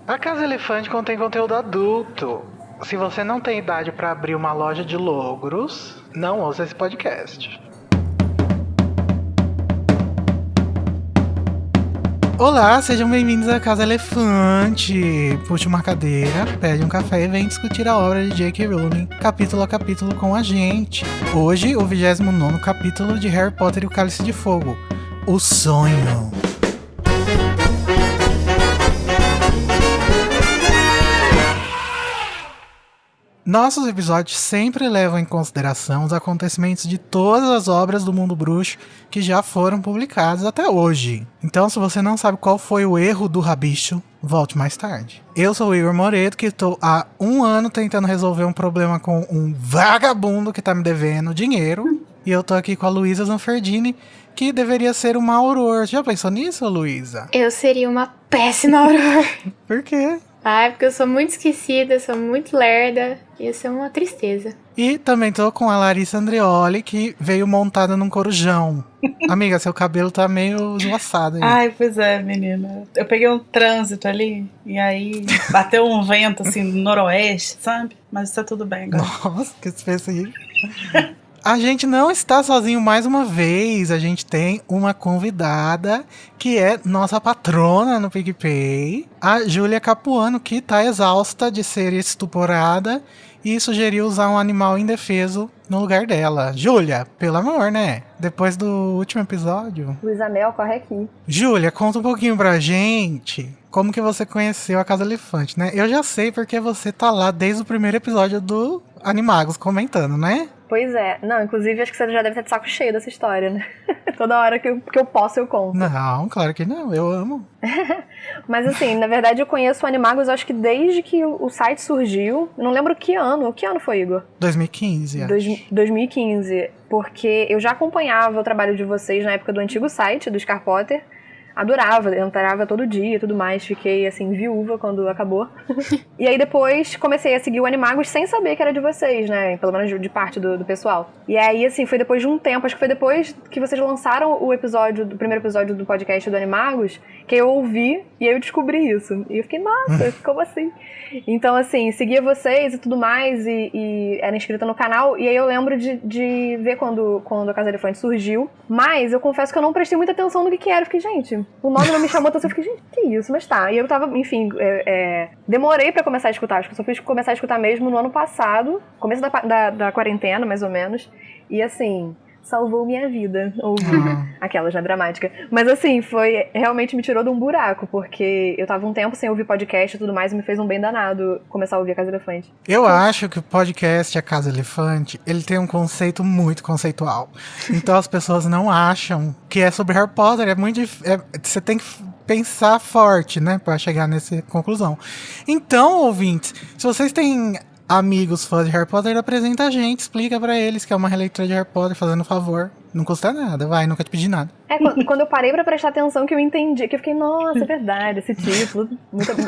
A Casa Elefante contém conteúdo adulto. Se você não tem idade para abrir uma loja de logros, não ouça esse podcast. Olá, sejam bem-vindos à Casa Elefante. Puxe uma cadeira, pede um café e vem discutir a obra de J.K. Rowling, capítulo a capítulo com a gente. Hoje, o 29º capítulo de Harry Potter e o Cálice de Fogo, O Sonho. Nossos episódios sempre levam em consideração os acontecimentos de todas as obras do mundo bruxo que já foram publicadas até hoje. Então, se você não sabe qual foi o erro do rabicho, volte mais tarde. Eu sou o Igor Moreto, que estou há 1 ano tentando resolver um problema com um vagabundo que tá me devendo dinheiro. E eu tô aqui com a Luísa Zanferdini, que deveria ser uma auror. Já pensou nisso, Luísa? Eu seria uma péssima auror. Por quê? Ah, porque eu sou muito esquecida, sou muito lerda. Isso é uma tristeza. E também tô com a Larissa Andreoli, que veio montada num corujão. Amiga, seu cabelo tá meio esvoaçado aí. Ai, pois é, menina. Eu peguei um trânsito ali, e aí bateu um vento, assim, no noroeste, sabe? Mas tá tudo bem agora. Nossa, que espécie aí. A gente não está sozinho mais uma vez. A gente tem uma convidada que é nossa patrona no PicPay, a Júlia Capuano, que tá exausta de ser estuporada e sugeriu usar um animal indefeso no lugar dela. Júlia, pelo amor, né? Depois do último episódio. Luísa Mel, corre aqui. Júlia, conta um pouquinho pra gente como que você conheceu a Casa Elefante, né? Eu já sei porque você tá lá desde o primeiro episódio do Animagos comentando, né? Pois é. Não, inclusive acho que você já deve ter de saco cheio dessa história, né? Toda hora que eu posso, eu conto. Não, claro que não. Eu amo. Mas assim, na verdade eu conheço o Animagos, acho que desde que o site surgiu. Eu não lembro que ano. Que ano foi, Igor? 2015, acho. 2015. Porque eu já acompanhava o trabalho de vocês na época do antigo site, do Scar Potter. Adorava, entrava todo dia e tudo mais. Fiquei, assim, viúva quando acabou. E aí depois comecei a seguir o Animagos sem saber que era de vocês, né? Pelo menos de parte do pessoal. E aí, assim, foi depois de um tempo, acho que foi depois que vocês lançaram o primeiro episódio do podcast do Animagos, que eu ouvi e aí eu descobri isso. E eu fiquei, nossa, como assim? Então, assim, seguia vocês e tudo mais e era inscrita no canal. E aí eu lembro de ver quando a Casa Elefante surgiu. Mas eu confesso que eu não prestei muita atenção no que era. Eu fiquei, gente, o nome não me chamou atenção. Eu fiquei, gente, que isso? Mas tá. E eu tava, enfim, demorei pra começar a escutar. Acho que eu só fui começar a escutar mesmo no ano passado. Começo da quarentena, mais ou menos. E assim, salvou minha vida ouvir aquela já dramática. Mas assim, realmente me tirou de um buraco, porque eu tava um tempo sem ouvir podcast e tudo mais, e me fez um bem danado começar a ouvir a Casa Elefante. Eu acho que o podcast A Casa Elefante, ele tem um conceito muito conceitual. Então as pessoas não acham que é sobre Harry Potter, você tem que pensar forte, né, pra chegar nessa conclusão. Então, ouvintes, se vocês têm amigos fãs de Harry Potter, apresenta a gente, explica pra eles que é uma releitura de Harry Potter, fazendo um favor. Não custa nada, vai, nunca te pedi nada. Quando eu parei pra prestar atenção que eu entendi, que eu fiquei, nossa, é verdade, esse título,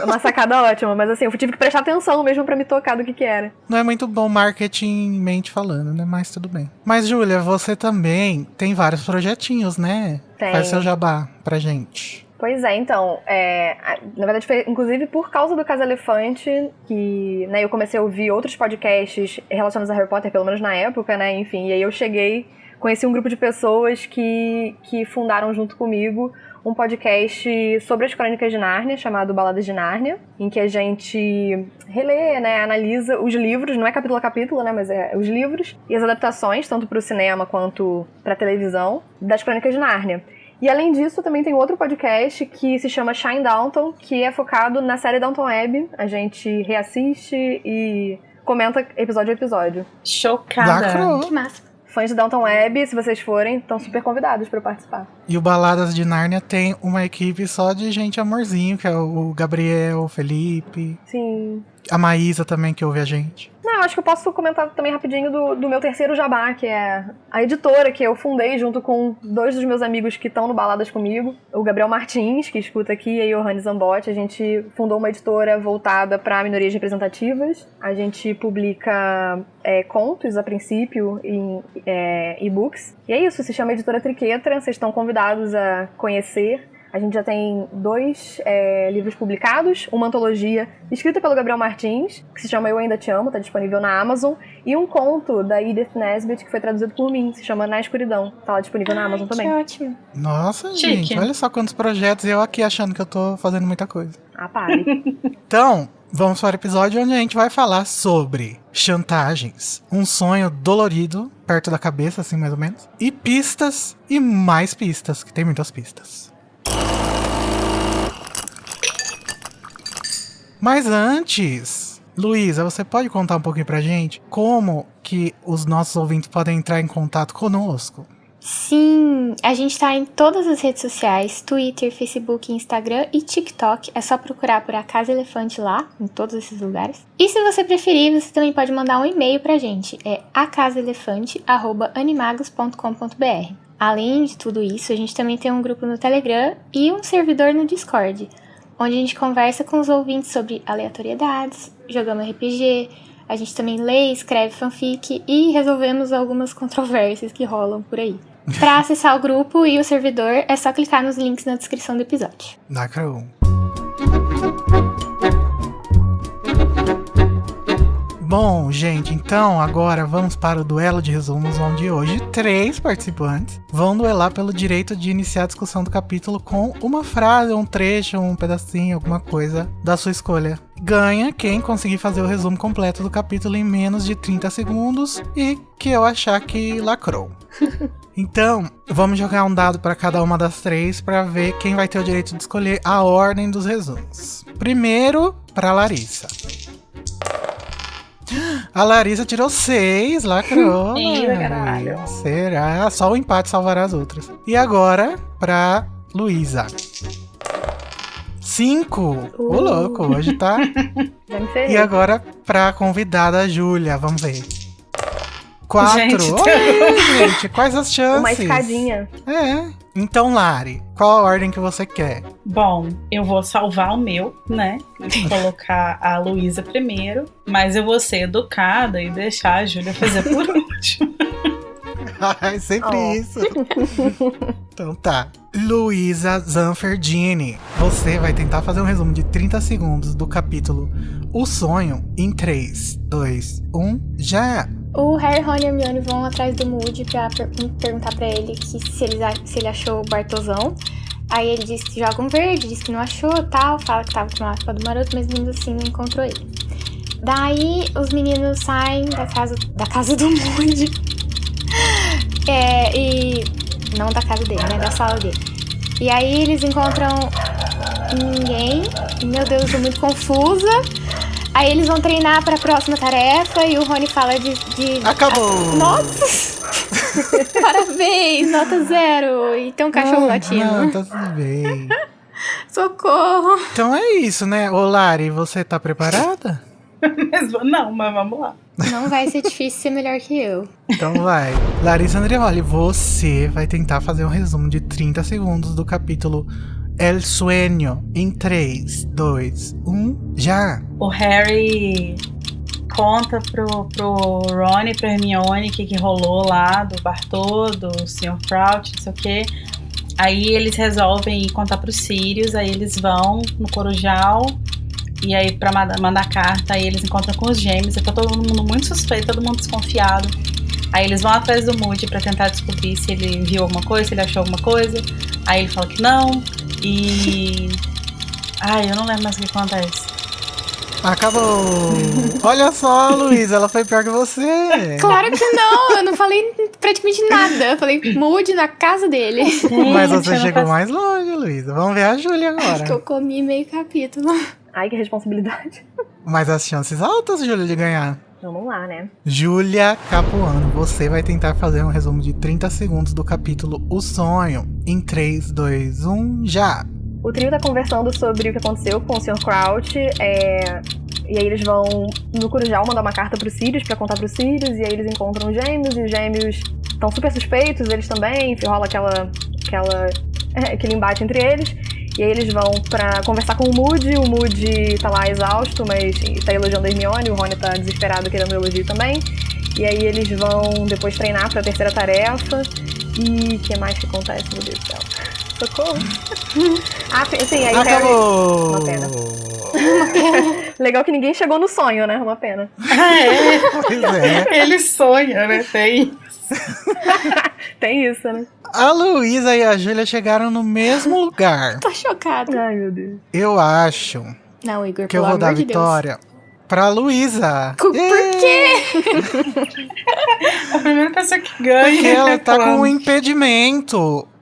uma sacada ótima, mas assim, eu tive que prestar atenção mesmo pra me tocar do que era. Não é muito bom marketingmente falando, né, mas tudo bem. Mas, Júlia, você também tem vários projetinhos, né? Tem. Faz seu jabá pra gente. Pois é, então, na verdade foi inclusive por causa do Casa Elefante que, né, eu comecei a ouvir outros podcasts relacionados a Harry Potter, pelo menos na época, né, enfim, e aí eu conheci um grupo de pessoas que fundaram junto comigo um podcast sobre as Crônicas de Nárnia, chamado Baladas de Nárnia, em que a gente relê, né, analisa os livros, não é capítulo a capítulo, né, mas os livros e as adaptações, tanto para o cinema quanto para a televisão, das Crônicas de Nárnia. E além disso, também tem outro podcast que se chama Shine Downton, que é focado na série Downton Abbey. A gente reassiste e comenta episódio a episódio. Chocada. Lacrou. Que massa. Fãs de Downton Abbey, se vocês forem, estão super convidados para participar. E o Baladas de Nárnia tem uma equipe só de gente amorzinho, que é o Gabriel, o Felipe, Sim. a Maísa também, que ouve a gente. Não, acho que eu posso comentar também rapidinho do meu terceiro jabá, que é a editora que eu fundei junto com 2 dos meus amigos que estão no Baladas comigo. O Gabriel Martins, que escuta aqui, e a Johanne Zambotti. A gente fundou uma editora voltada para minorias representativas. A gente publica contos, a princípio, em e-books. E é isso, se chama Editora Triquetra. Vocês estão convidados a conhecer. A gente já tem 2 livros publicados, uma antologia escrita pelo Gabriel Martins, que se chama Eu Ainda Te Amo, tá disponível na Amazon, e um conto da Edith Nesbit, que foi traduzido por mim, se chama Na Escuridão, tá lá disponível na Amazon também. Que ótimo. Nossa, Chique. gente, olha só quantos projetos e eu aqui achando que eu tô fazendo muita coisa. Ah, pare. Então, vamos para o episódio onde a gente vai falar sobre chantagens, um sonho dolorido, perto da cabeça, assim, mais ou menos, e pistas e mais pistas, que tem muitas pistas. Mas antes, Luísa, você pode contar um pouquinho pra gente como que os nossos ouvintes podem entrar em contato conosco? Sim, a gente tá em todas as redes sociais, Twitter, Facebook, Instagram e TikTok. É só procurar por A Casa Elefante lá, em todos esses lugares. E se você preferir, você também pode mandar um e-mail pra gente. É acasaelefante@animagos.com.br. Além de tudo isso, a gente também tem um grupo no Telegram e um servidor no Discord, onde a gente conversa com os ouvintes sobre aleatoriedades, jogamos RPG, a gente também lê, escreve fanfic e resolvemos algumas controvérsias que rolam por aí. Para acessar o grupo e o servidor, é só clicar nos links na descrição do episódio. Lacrou. Bom, gente, então agora vamos para o duelo de resumos, onde hoje 3 participantes vão duelar pelo direito de iniciar a discussão do capítulo com uma frase, um trecho, um pedacinho, alguma coisa da sua escolha. Ganha quem conseguir fazer o resumo completo do capítulo em menos de 30 segundos e que eu achar que lacrou. Então, vamos jogar um dado para cada uma das 3 para ver quem vai ter o direito de escolher a ordem dos resumos. Primeiro, para Larissa. A Larissa tirou 6, lacrou. Eita, caralho. Será? Só o empate salvará as outras. E agora, pra Luísa. 5. Ô, louco, hoje tá. Já me ferrei. E agora, pra convidada Júlia, vamos ver. 4. Gente, Olha aí, gente, quais as chances? Uma escadinha. É. Então, Lari, qual a ordem que você quer? Bom, eu vou salvar o meu, né? E colocar a Luísa primeiro. Mas eu vou ser educada e deixar a Júlia fazer por último. Ai, sempre Oh. isso. Então tá. Luísa Zanferdini, você vai tentar fazer um resumo de 30 segundos do capítulo O Sonho em 3, 2, 1, já! O Harry, Ron e Hermione vão atrás do Moody pra perguntar pra ele se ele achou o Bartosão. Aí ele diz que joga um verde, diz que não achou, tal, fala que tava com a mapa do maroto, mas ainda assim não encontrou ele. Daí os meninos saem da casa do Moody. E não da casa dele, né, da sala dele. E aí eles encontram ninguém. Meu Deus, eu tô muito confusa. Aí eles vão treinar pra próxima tarefa e o Rony fala de... Acabou! Nossa! Parabéns, nota 0. E tem um cachorro latindo. Não, tá tudo bem. Socorro! Então é isso, né? Ô, Lari, você tá preparada? Não, mas vamos lá. Não vai ser difícil ser melhor que eu. Então vai. Larissa Andreoli, você vai tentar fazer um resumo de 30 segundos do capítulo El Sueño em 3, 2, 1, já! O Harry conta pro Ron e pra Hermione o que rolou lá do Bartô, do Sr. Crouch, não sei o quê. Aí eles resolvem contar pro Sirius, aí eles vão no Corujal. E aí, pra mandar carta, aí eles encontram com os gêmeos. E tá todo mundo muito suspeito, todo mundo desconfiado. Aí eles vão atrás do Moody pra tentar descobrir se ele viu alguma coisa, se ele achou alguma coisa. Aí ele fala que não. E... Ai, eu não lembro mais o que acontece. Acabou! Olha só, Luísa, ela foi pior que você! Claro que não, eu não falei praticamente nada. Eu falei Moody na casa dele. Mas você Gente, eu não chegou faço- mais longe, Luísa. Vamos ver a Júlia Acho que eu agora. comi meio capítulo. Ai, que responsabilidade. Mas as chances altas, Júlia, de ganhar. Vamos lá, né? Júlia Capuano, você vai tentar fazer um resumo de 30 segundos do capítulo O Sonho em 3, 2, 1, já! O trio tá conversando sobre o que aconteceu com o Sr. Crouch, e aí eles vão no Corujal mandar uma carta pro Sirius pra contar pro Sirius, e aí eles encontram os gêmeos, e os gêmeos estão super suspeitos, eles também, rola aquele embate entre eles, e aí eles vão pra conversar com o Moody tá lá exausto, mas tá elogiando a Hermione, o Rony tá desesperado querendo elogio também, e aí eles vão depois treinar pra terceira tarefa, e o que mais que acontece, meu Deus do céu? Socorro. Sim, aí o Harry... Acabou! Uma pena. Legal que ninguém chegou no sonho, né? Uma pena. Pois é. Ele sonha, né? Tem isso, né? A Luísa e a Júlia chegaram no mesmo lugar. Tô chocada. Ai, meu Deus. Eu acho Não, Igor, que eu pelo vou dar amor de Deus. vitória pra Luísa. Por quê? A primeira pessoa que ganha. Porque ela tá com falando.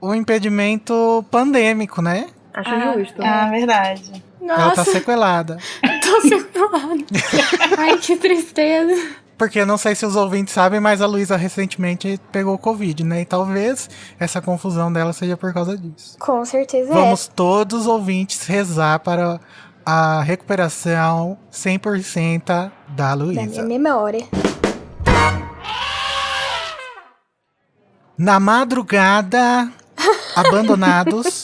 um impedimento pandêmico, né? Acho justo. Ah, verdade. Ela tá Nossa, sequelada. tô separada. Ai, que tristeza. Porque eu não sei se os ouvintes sabem, mas a Luísa recentemente pegou Covid, né? E talvez essa confusão dela seja por causa disso. Com certeza Vamos todos os ouvintes rezar para a recuperação 100% da Da Luísa. minha memória. Na madrugada, abandonados,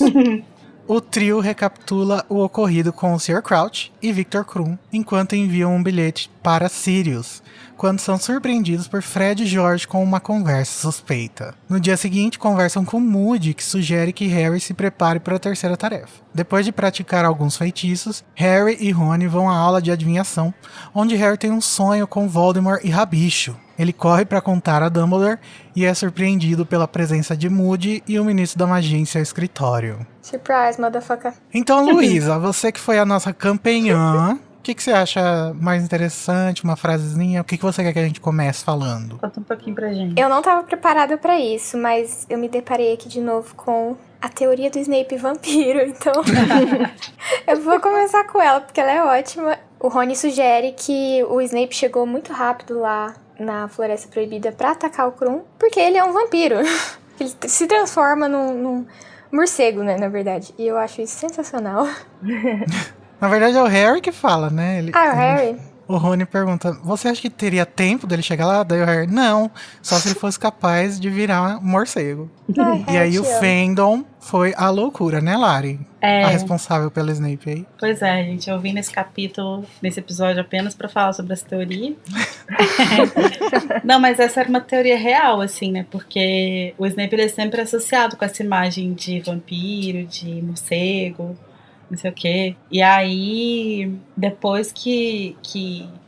o trio recapitula o ocorrido com o Sr. Crouch e Victor Krum, enquanto enviam um bilhete para Sirius, quando são surpreendidos por Fred e George com uma conversa suspeita. No dia seguinte, conversam com Moody, que sugere que Harry se prepare para a terceira tarefa. Depois de praticar alguns feitiços, Harry e Rony vão à aula de adivinhação, onde Harry tem um sonho com Voldemort e Rabicho. Ele corre para contar a Dumbledore e é surpreendido pela presença de Moody e o ministro da magia em seu escritório. Surprise, motherfucker. Então, Luísa, você que foi a nossa campeã, o que você acha mais interessante? Uma frasezinha? O que você quer que a gente comece falando? Conta um pouquinho pra gente. Eu não tava preparada pra isso, mas eu me deparei aqui de novo com a teoria do Snape vampiro, então eu vou começar com ela, porque ela é ótima. O Rony sugere que o Snape chegou muito rápido lá na Floresta Proibida pra atacar o Krum, porque ele é um vampiro. Ele se transforma num morcego, né, na verdade. E eu acho isso sensacional. Na verdade, é o Harry que fala, né? O Harry... O Rony pergunta, você acha que teria tempo dele chegar lá? Daí o Harry, não, só se ele fosse capaz de virar um morcego. Ai, E aí o te amo. fandom foi a loucura, né, Lari? É. A responsável pelo Snape aí. Pois é, gente, eu vim nesse capítulo, nesse episódio apenas pra falar sobre essa teoria. Não, mas essa era uma teoria real, assim, né? Porque o Snape ele é sempre associado com essa imagem de vampiro, de morcego, não sei o quê. E aí, depois que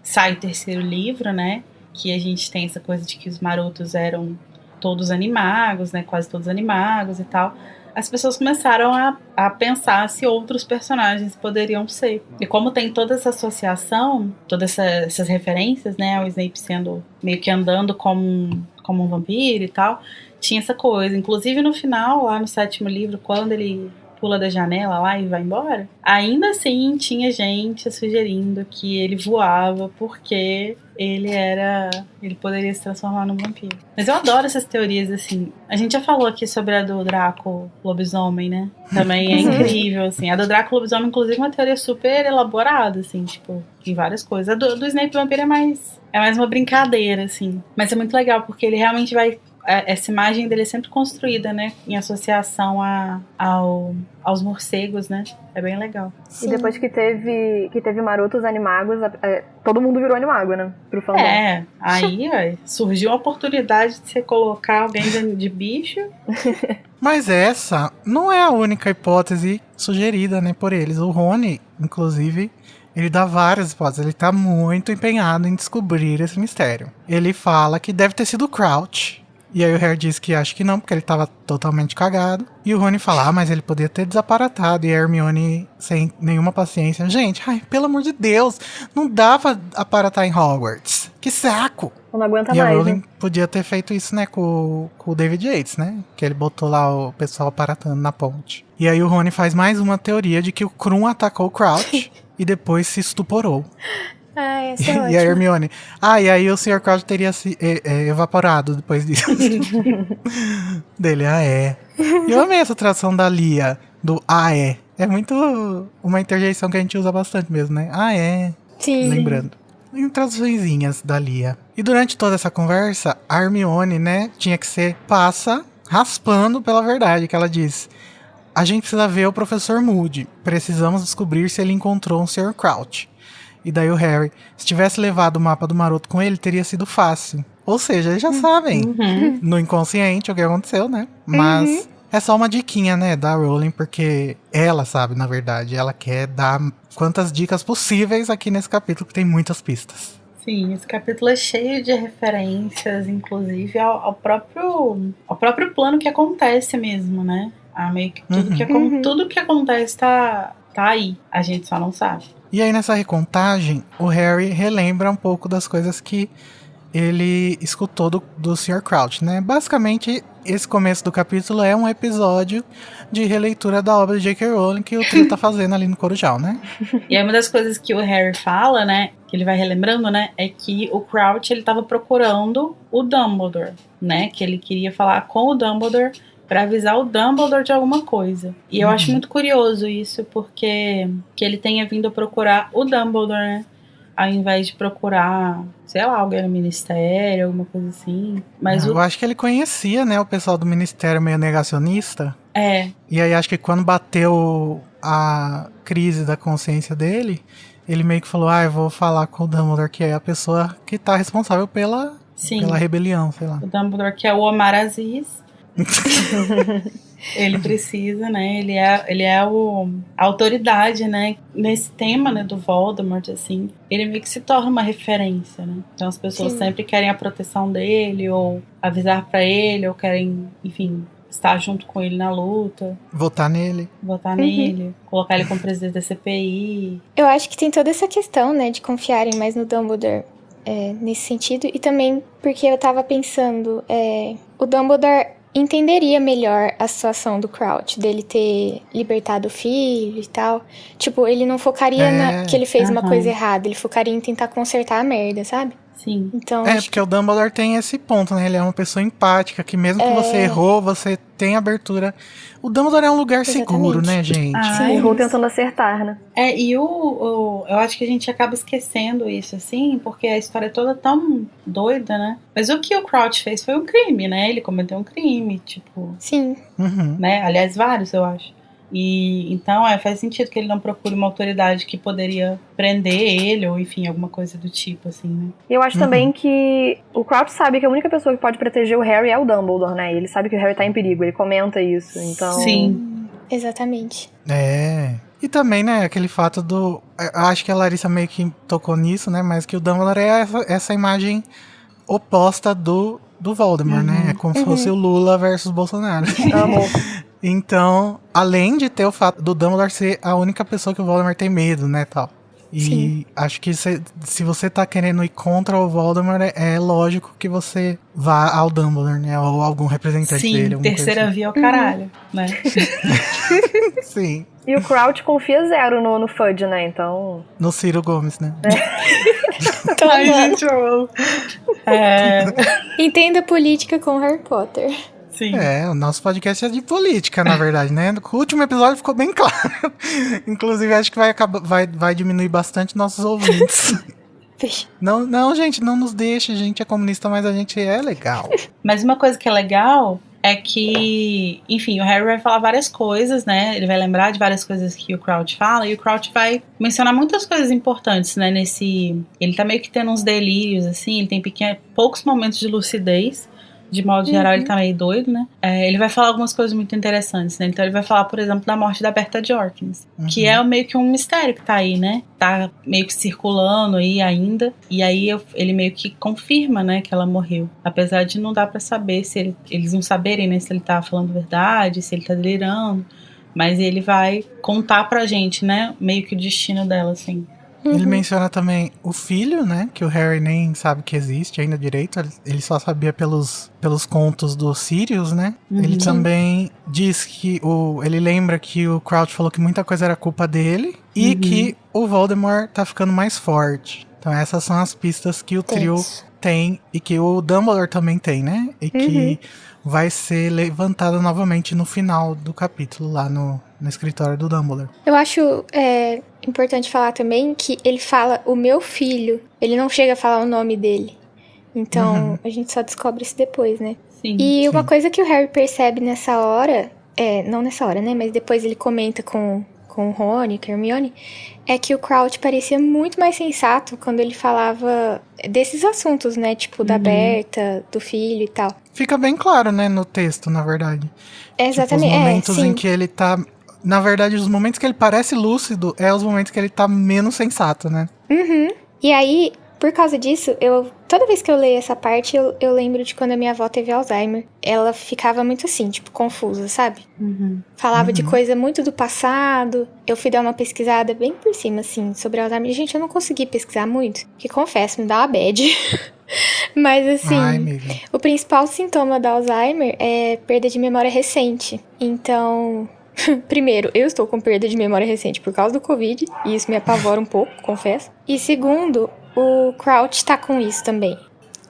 sai o terceiro livro, né? Que a gente tem essa coisa de que os marotos eram todos animagos, né? Quase todos animagos e tal. As pessoas começaram a pensar se outros personagens poderiam ser. E como tem toda essa associação, todas essas referências, né? O Snape sendo meio que andando como um vampiro e tal, tinha essa coisa. Inclusive no final, lá no sétimo livro, quando ele pula da janela lá e vai embora, ainda assim tinha gente sugerindo que ele voava porque ele poderia se transformar num vampiro. Mas eu adoro essas teorias, assim. A gente já falou aqui sobre a do Draco lobisomem, né? Também é incrível, assim. A do Draco lobisomem, inclusive, é uma teoria super elaborada, assim, tipo, em várias coisas. A do Snape vampiro é mais uma brincadeira, assim. Mas é muito legal, porque ele realmente vai... Essa imagem dele é sempre construída, né? Em associação aos morcegos, né? É bem legal. Sim. E depois que teve marotos animagos, todo mundo virou animago, né? Pro fandom. Aí ó, surgiu a oportunidade de você colocar alguém de bicho. Mas essa não é a única hipótese sugerida, né, por eles. O Rony, inclusive, ele dá várias hipóteses. Ele tá muito empenhado em descobrir esse mistério. Ele fala que deve ter sido o Crouch. E aí o Harry diz que acha que não, porque ele tava totalmente cagado. E o Rony fala, mas ele podia ter desaparatado. E a Hermione, sem nenhuma paciência, gente, ai, pelo amor de Deus, não dá pra aparatar em Hogwarts. Que saco! Não aguenta E a mais, Rowling né? podia ter feito isso, né, com o David Yates, né? Que ele botou lá o pessoal aparatando na ponte. E aí o Rony faz mais uma teoria de que o Krum atacou o Crouch e depois se estuporou. Ai, essa é E a ótima. Hermione, e aí o Sr. Crouch teria se evaporado depois disso. Dele, é. E eu amei essa tradução da Lia, do é. É muito uma interjeição que a gente usa bastante mesmo, né? É. Sim. Lembrando. Em traduçõezinhas da Lia. E durante toda essa conversa, a Hermione, né, tinha que ser raspando pela verdade, que ela diz. A gente precisa ver o professor Moody. Precisamos descobrir se ele encontrou um Sr. Crouch. E daí o Harry, se tivesse levado o mapa do maroto com ele, teria sido fácil. Ou seja, eles já sabem no inconsciente o que aconteceu, né? Mas É só uma diquinha, né, da Rowling, porque ela sabe, na verdade. Ela quer dar quantas dicas possíveis aqui nesse capítulo, que tem muitas pistas. Sim, esse capítulo é cheio de referências, inclusive ao próprio plano que acontece mesmo, né? Meio que tudo que acontece tá aí, a gente só não sabe. E aí nessa recontagem, o Harry relembra um pouco das coisas que ele escutou do Sr. Crouch, né? Basicamente, esse começo do capítulo é um episódio de releitura da obra de J.K. Rowling que o trio tá fazendo ali no Corujal, né? E aí uma das coisas que o Harry fala, né, que ele vai relembrando, né, é que o Crouch, ele tava procurando o Dumbledore, né, que ele queria falar com o Dumbledore pra avisar o Dumbledore de alguma coisa. E eu acho muito curioso isso, porque que ele tenha vindo procurar o Dumbledore, né, ao invés de procurar, sei lá, alguém no ministério, alguma coisa assim. Mas eu acho que ele conhecia, né, o pessoal do ministério meio negacionista. É. E aí acho que quando bateu a crise da consciência dele, ele meio que falou, eu vou falar com o Dumbledore, que é a pessoa que tá responsável pela rebelião, sei lá. O Dumbledore, que é o Omar Aziz. Ele precisa, né? Ele é a autoridade, né? Nesse tema, né, do Voldemort, assim. Ele meio que se torna uma referência, né? Então as pessoas sempre querem a proteção dele, ou avisar pra ele, ou querem, enfim, estar junto com ele na luta. Votar nele, colocar ele como presidente da CPI. Eu acho que tem toda essa questão, né, de confiarem mais no Dumbledore nesse sentido. E também porque eu tava pensando, o Dumbledore entenderia melhor a situação do Crouch, dele ter libertado o filho e tal. Tipo, ele não focaria que ele fez uma coisa errada, ele focaria em tentar consertar a merda, sabe? Sim. Então, porque o Dumbledore tem esse ponto, né? Ele é uma pessoa empática, que mesmo que você errou, você tem abertura. O Dumbledore é um lugar seguro, né, gente? Errou tentando acertar, né? E eu acho que a gente acaba esquecendo isso, assim, porque a história é toda tão doida, né? Mas o que o Crouch fez foi um crime, né? Ele cometeu um crime, tipo... Sim. Né? Aliás, vários, eu acho. E então faz sentido que ele não procure uma autoridade que poderia prender ele, ou enfim, alguma coisa do tipo, assim, né? E eu acho também que o Crouch sabe que a única pessoa que pode proteger o Harry é o Dumbledore, né? Ele sabe que o Harry tá em perigo, ele comenta isso, então... Sim. Exatamente. E também, né, aquele fato do... Acho que a Larissa meio que tocou nisso, né? Mas que o Dumbledore é essa imagem oposta do Voldemort, né? É como se fosse o Lula versus Bolsonaro. Amor. Então, além de ter o fato do Dumbledore ser a única pessoa que o Voldemort tem medo, né, tal. E acho que se você tá querendo ir contra o Voldemort, é lógico que você vá ao Dumbledore, né, ou algum representante dele. Sim, terceira via ao caralho, né? Sim. E o Crouch confia zero no Fudge, né, então... No Ciro Gomes, né? Ai, gente, eu amo. Entenda política com Harry Potter. Sim. O nosso podcast é de política, na verdade, né? O último episódio ficou bem claro. Inclusive, acho que vai diminuir bastante nossos ouvintes. Não, gente, não nos deixe. A gente é comunista, mas a gente é legal. Mas uma coisa que é legal é que, enfim, o Harry vai falar várias coisas, né? Ele vai lembrar de várias coisas que o Crouch fala, e o Crouch vai mencionar muitas coisas importantes, né? Ele tá meio que tendo uns delírios, assim, ele tem poucos momentos de lucidez. De modo geral, ele tá meio doido, né? Ele vai falar algumas coisas muito interessantes, né? Então ele vai falar, por exemplo, da morte da Berta Jorkins, que é meio que um mistério que tá aí, né? Tá meio que circulando aí ainda. E aí ele meio que confirma, né, que ela morreu. Apesar de não dar pra saber se eles não saberem, né, se ele tá falando verdade, se ele tá delirando. Mas ele vai contar pra gente, né, meio que o destino dela, assim. Ele menciona também o filho, né? Que o Harry nem sabe que existe ainda direito. Ele só sabia pelos contos do Sirius, né? Ele também diz que ele lembra que o Crouch falou que muita coisa era culpa dele. E que o Voldemort tá ficando mais forte. Então essas são as pistas que o trio tem. E que o Dumbledore também tem, né? E que vai ser levantada novamente no final do capítulo, lá no escritório do Dumbledore. Eu acho importante falar também que ele fala o meu filho. Ele não chega a falar o nome dele. Então, a gente só descobre isso depois, né? Sim. E uma coisa que o Harry percebe nessa hora... não nessa hora, né? Mas depois ele comenta com com o Rony, com a Hermione, é que o Crouch parecia muito mais sensato quando ele falava desses assuntos, né? Tipo, da Berta, do filho e tal. Fica bem claro, né, no texto, na verdade. Exatamente, Tipo, os momentos sim. em que ele tá... Na verdade, os momentos que ele parece lúcido é os momentos que ele tá menos sensato, né? Uhum. E aí, por causa disso, toda vez que eu leio essa parte, eu lembro de quando a minha avó teve Alzheimer. Ela ficava muito assim, tipo, confusa, sabe? Falava de coisa muito do passado. Eu fui dar uma pesquisada bem por cima, assim, sobre Alzheimer. Gente, eu não consegui pesquisar muito, que confesso, me dá uma bad. Mas assim, Ai, amiga. o principal sintoma da Alzheimer é perda de memória recente. Então, primeiro, eu estou com perda de memória recente por causa do Covid, e isso me apavora um pouco, confesso. E segundo, o Crouch tá com isso também.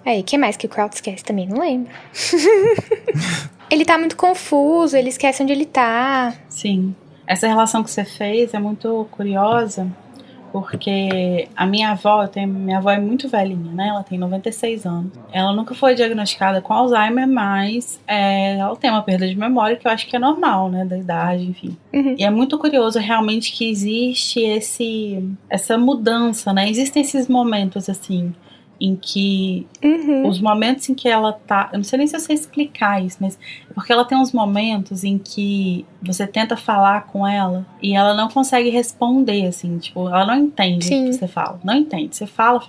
Aí, o que mais que o Crouch esquece também? Não lembro. Ele tá muito confuso, ele esquece onde ele tá. Sim. Essa relação que você fez é muito curiosa, porque a minha avó é muito velhinha, né? Ela tem 96 anos. Ela nunca foi diagnosticada com Alzheimer, mas ela tem uma perda de memória que eu acho que é normal, né? Da idade, enfim. E é muito curioso realmente que existe essa mudança, né? Existem esses momentos, assim, em que os momentos em que ela tá... Eu não sei nem se eu sei explicar isso, mas é porque ela tem uns momentos em que você tenta falar com ela e ela não consegue responder, assim, tipo, ela não entende o que você fala. Não entende. Você fala,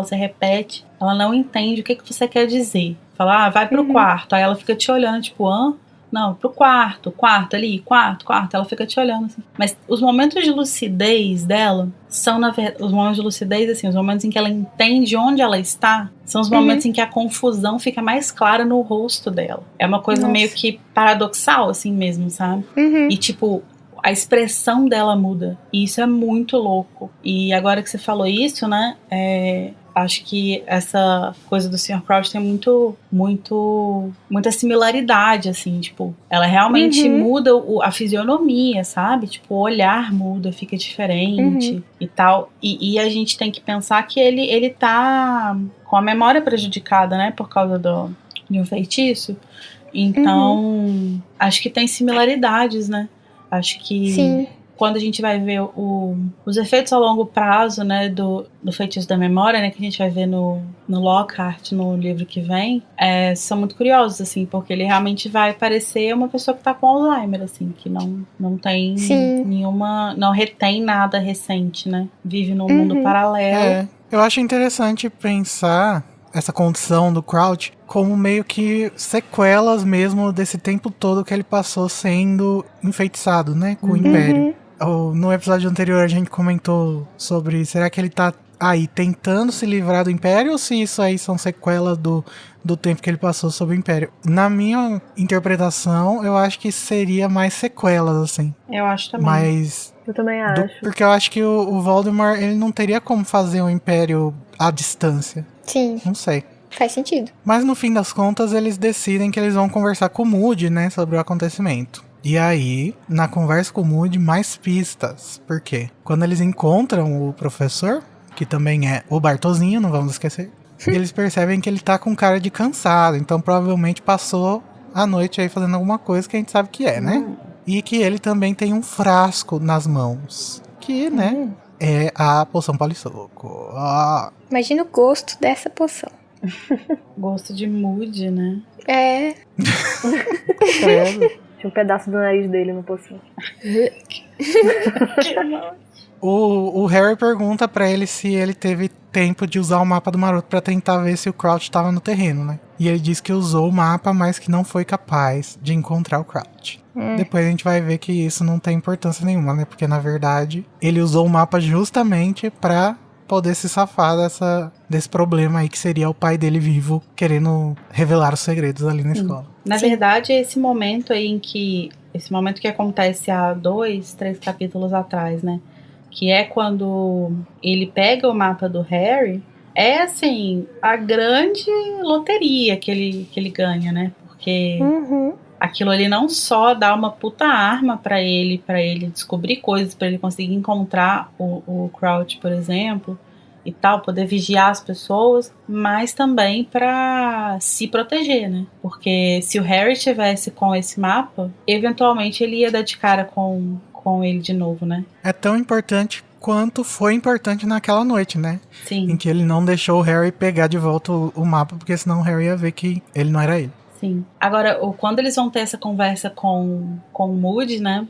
você repete, ela não entende o que você quer dizer. Fala, vai pro quarto. Aí ela fica te olhando, tipo, hã? Não, pro quarto ali, quarto. Ela fica te olhando, assim. Mas os momentos de lucidez dela são, os momentos de lucidez, assim, os momentos em que ela entende onde ela está, são os momentos em que a confusão fica mais clara no rosto dela. É uma coisa meio que paradoxal, assim mesmo, sabe? E, tipo, a expressão dela muda. E isso é muito louco. E agora que você falou isso, né, acho que essa coisa do Sr. Crouch tem muita similaridade, assim, tipo, ela realmente muda a fisionomia, sabe? Tipo, o olhar muda, fica diferente e tal. E a gente tem que pensar que ele tá com a memória prejudicada, né, por causa de um feitiço. Então, acho que tem similaridades, né? Acho que quando a gente vai ver os efeitos a longo prazo, né, do feitiço da memória, né, que a gente vai ver no Lockhart, no livro que vem, são muito curiosos, assim, porque ele realmente vai parecer uma pessoa que tá com Alzheimer, assim, que não tem nenhuma, não retém nada recente, né, vive num mundo paralelo. Eu acho interessante pensar essa condição do Crouch como meio que sequelas mesmo desse tempo todo que ele passou sendo enfeitiçado, né, com o Império. No episódio anterior a gente comentou sobre será que ele tá aí tentando se livrar do Império ou se isso aí são sequelas do tempo que ele passou sob o Império. Na minha interpretação, eu acho que seria mais sequelas, assim. Eu acho também. Mas... Eu também acho. Porque eu acho que o Voldemort, ele não teria como fazer um Império à distância. Sim. Não sei. Faz sentido. Mas no fim das contas, eles decidem que eles vão conversar com o Moody, né, sobre o acontecimento. E aí, na conversa com o Moody, mais pistas. Por quê? Quando eles encontram o professor, que também é o Bartozinho, não vamos esquecer, eles percebem que ele tá com cara de cansado, então provavelmente passou a noite aí fazendo alguma coisa que a gente sabe que é, né? E que ele também tem um frasco nas mãos, que, né, é a poção polissoco. Imagina o gosto dessa poção. Gosto de Moody, né? Credo. Tinha um pedaço do nariz dele no poção. O Harry pergunta pra ele se ele teve tempo de usar o mapa do Maroto pra tentar ver se o Crouch tava no terreno, né? E ele diz que usou o mapa, mas que não foi capaz de encontrar o Crouch. Depois a gente vai ver que isso não tem importância nenhuma, né? Porque, na verdade, ele usou o mapa justamente pra poder se safar desse problema aí, que seria o pai dele vivo querendo revelar os segredos ali na escola. Na verdade, esse momento que acontece há 2, 3 capítulos atrás, né? Que é quando ele pega o mapa do Harry, é assim, a grande loteria que ele ganha, né? Porque aquilo ali não só dá uma puta arma pra ele descobrir coisas, pra ele conseguir encontrar o Crouch, por exemplo, e tal, poder vigiar as pessoas, mas também pra se proteger, né? Porque se o Harry tivesse com esse mapa, eventualmente ele ia dar de cara com com ele de novo, né? É tão importante quanto foi importante naquela noite, né? Sim. Em que ele não deixou o Harry pegar de volta o mapa, porque senão o Harry ia ver que ele não era ele. Sim. Agora, quando eles vão ter essa conversa com o Moody, né?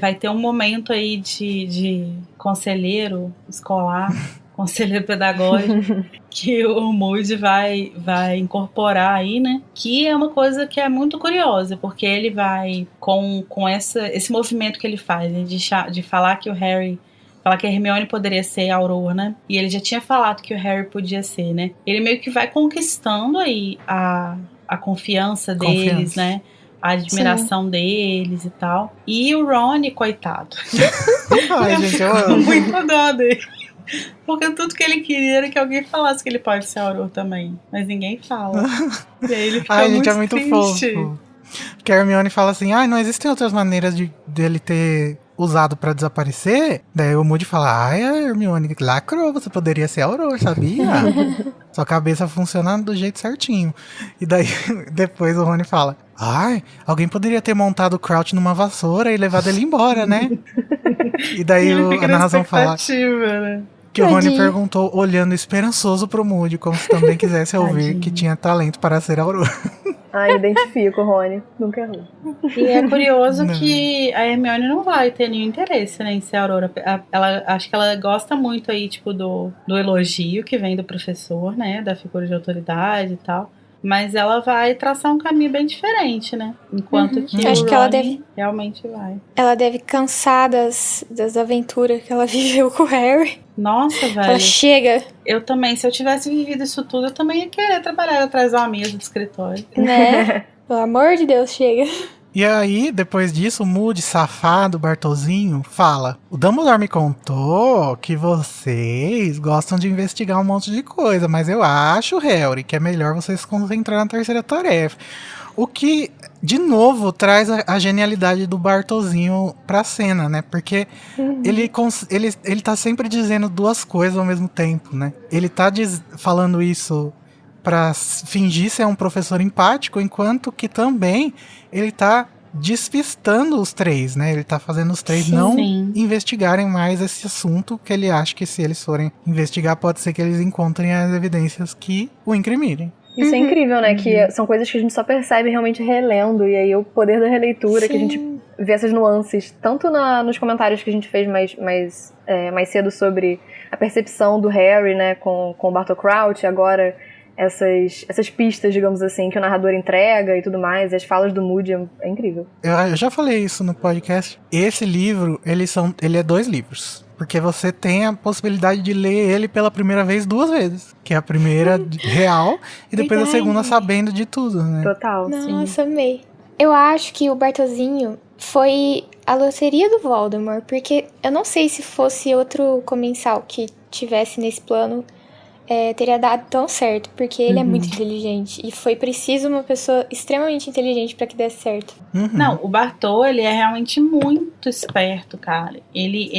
Vai ter um momento aí de conselheiro escolar, conselheiro pedagógico, que o Moody vai incorporar aí, né? Que é uma coisa que é muito curiosa, porque ele vai, com esse movimento que ele faz, né, de falar que o Harry... Falar que a Hermione poderia ser a Auror, né? E ele já tinha falado que o Harry podia ser, né? Ele meio que vai conquistando aí a confiança deles, né? A admiração deles e tal. E o Rony, coitado. Ai, gente, eu amo. Muito dó dele. Porque tudo que ele queria era que alguém falasse que ele pode ser Auror também. Mas ninguém fala. E aí ele fica Ai, muito gente, é muito triste. fofo. Que a Hermione fala assim, não existem outras maneiras dele ter usado pra desaparecer. Daí o Moody fala, a Hermione lacrou, você poderia ser Auror, sabia? Sua cabeça funciona do jeito certinho. E daí depois o Rony fala, alguém poderia ter montado o Crouch numa vassoura e levado ele embora, né? E daí a narração fala né? que o Rony perguntou, olhando esperançoso pro Moody, como se também quisesse ouvir que tinha talento para ser Auror. Identifico, Rony. Nunca errou. E é curioso que a Hermione não vai ter nenhum interesse, né, em ser Aurora. Acho que ela gosta muito aí, tipo, do elogio que vem do professor, né, da figura de autoridade e tal. Mas ela vai traçar um caminho bem diferente, né? Enquanto que Acho o que ela Rony realmente vai. Ela deve cansar das aventuras que ela viveu com o Harry. Nossa, velho. Ela chega. Eu também, se eu tivesse vivido isso tudo, eu também ia querer trabalhar atrás de uma mesa de escritório. Né? Pelo amor de Deus, chega. E aí, depois disso, o Moody, safado, Bartolzinho, fala: o Dumbledore me contou que vocês gostam de investigar um monte de coisa, mas eu acho, Harry, que é melhor vocês se concentrar na terceira tarefa. O que, de novo, traz a genialidade do Bartolzinho pra cena, né? Porque ele tá sempre dizendo duas coisas ao mesmo tempo, né? Ele tá falando isso pra fingir ser um professor empático, enquanto que também ele tá despistando os três, né? Ele tá fazendo os três investigarem mais esse assunto, que ele acha que se eles forem investigar, pode ser que eles encontrem as evidências que o incriminem. Isso é incrível, né? Que são coisas que a gente só percebe realmente relendo, e aí o poder da releitura, que a gente vê essas nuances, tanto nos comentários que a gente fez mais cedo sobre a percepção do Harry, né, com o Bartol Crouch, agora essas pistas, digamos assim, que o narrador entrega e tudo mais, e as falas do Moody, é incrível. Eu já falei isso no podcast. Esse livro, ele é 2 livros. Porque você tem a possibilidade de ler ele pela primeira vez 2 vezes. Que é a primeira real e depois a segunda sabendo de tudo, né? Total. Nossa, amei. Eu acho que o Bartolzinho foi a loteria do Voldemort, porque eu não sei se fosse outro comensal que tivesse nesse plano, teria dado tão certo, porque ele é muito inteligente e foi preciso uma pessoa extremamente inteligente pra que desse certo. Não, o Bartol, ele é realmente muito esperto, cara. Ele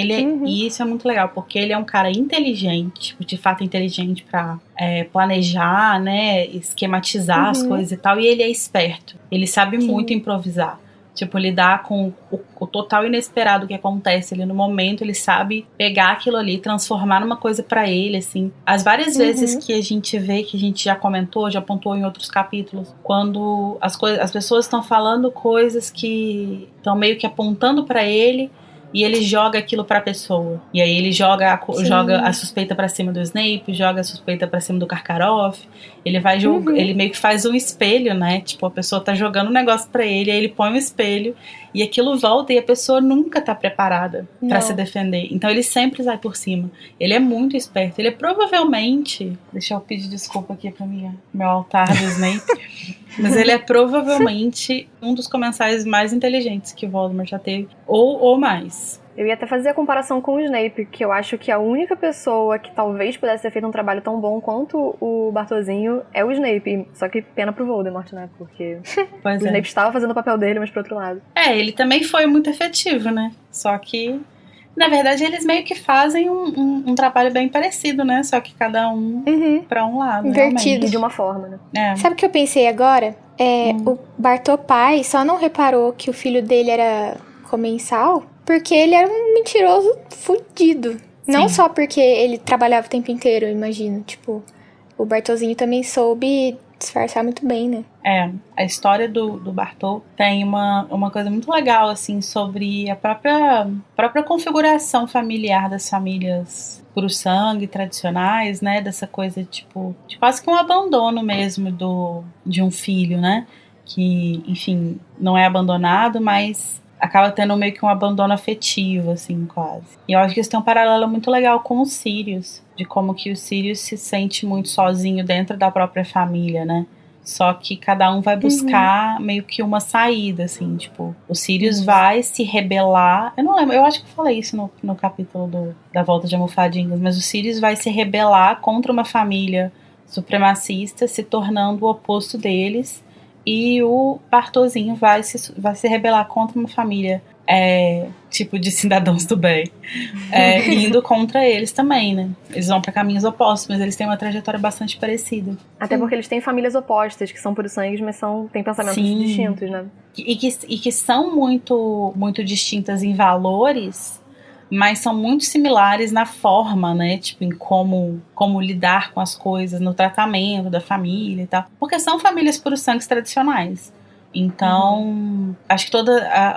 e isso é muito legal, porque ele é um cara inteligente, de fato inteligente pra planejar, né, esquematizar as coisas e tal, e ele é esperto. Ele sabe muito improvisar. Tipo, lidar com o total inesperado que acontece ali no momento, ele sabe pegar aquilo ali, transformar numa coisa pra ele, assim. As várias vezes que a gente vê, que a gente já comentou, já apontou em outros capítulos, quando as pessoas estão falando coisas que estão meio que apontando pra ele, e ele joga aquilo pra pessoa. E aí ele joga a suspeita pra cima do Snape, joga a suspeita pra cima do Karkaroff. Ele vai ele meio que faz um espelho, né? Tipo, a pessoa tá jogando um negócio pra ele, aí ele põe um espelho e aquilo volta e a pessoa nunca tá preparada pra se defender. Então ele sempre sai por cima. Ele é muito esperto. Ele é provavelmente... Deixa eu pedir desculpa aqui pra meu altar do Snape. Mas ele é provavelmente um dos comensais mais inteligentes que o Voldemort já teve. Ou mais. Eu ia até fazer a comparação com o Snape, que eu acho que a única pessoa que talvez pudesse ter feito um trabalho tão bom quanto o Bartolzinho é o Snape. Só que pena pro Voldemort, né? Porque o Snape estava fazendo o papel dele, mas pro outro lado. Ele também foi muito efetivo, né? Só que, na verdade, eles meio que fazem um trabalho bem parecido, né? Só que cada um pra um lado. Invertido. E de uma forma, né? Sabe o que eu pensei agora? O Bartol pai só não reparou que o filho dele era comensal porque ele era um mentiroso fudido. Não Sim. só porque ele trabalhava o tempo inteiro, eu imagino. Tipo, o Bartolzinho também soube disfarçar muito bem, né? A história do Bartol tem uma coisa muito legal, assim, sobre a própria configuração familiar das famílias puro sangue tradicionais, né? Dessa coisa, tipo, de quase que um abandono mesmo de um filho, né? Que, enfim, não é abandonado, mas acaba tendo meio que um abandono afetivo, assim, quase. E eu acho que isso tem um paralelo muito legal com o Sirius, de como que o Sirius se sente muito sozinho dentro da própria família, né? Só que cada um vai buscar meio que uma saída, assim, tipo, o Sirius vai se rebelar. Eu não lembro, eu acho que eu falei isso no capítulo da Volta de Almofadinhas, mas o Sirius vai se rebelar contra uma família supremacista, se tornando o oposto deles, e o Bartolzinho vai se rebelar contra uma família tipo de cidadãos do bem, indo contra eles também, né? Eles vão para caminhos opostos, mas eles têm uma trajetória bastante parecida. Até porque eles têm famílias opostas, que são puro sangue, mas têm pensamentos Sim. distintos, né? E que são muito, muito distintas em valores, mas são muito similares na forma, né? Tipo, em como lidar com as coisas, no tratamento da família e tal. Porque são famílias puro sangue tradicionais. Então, acho que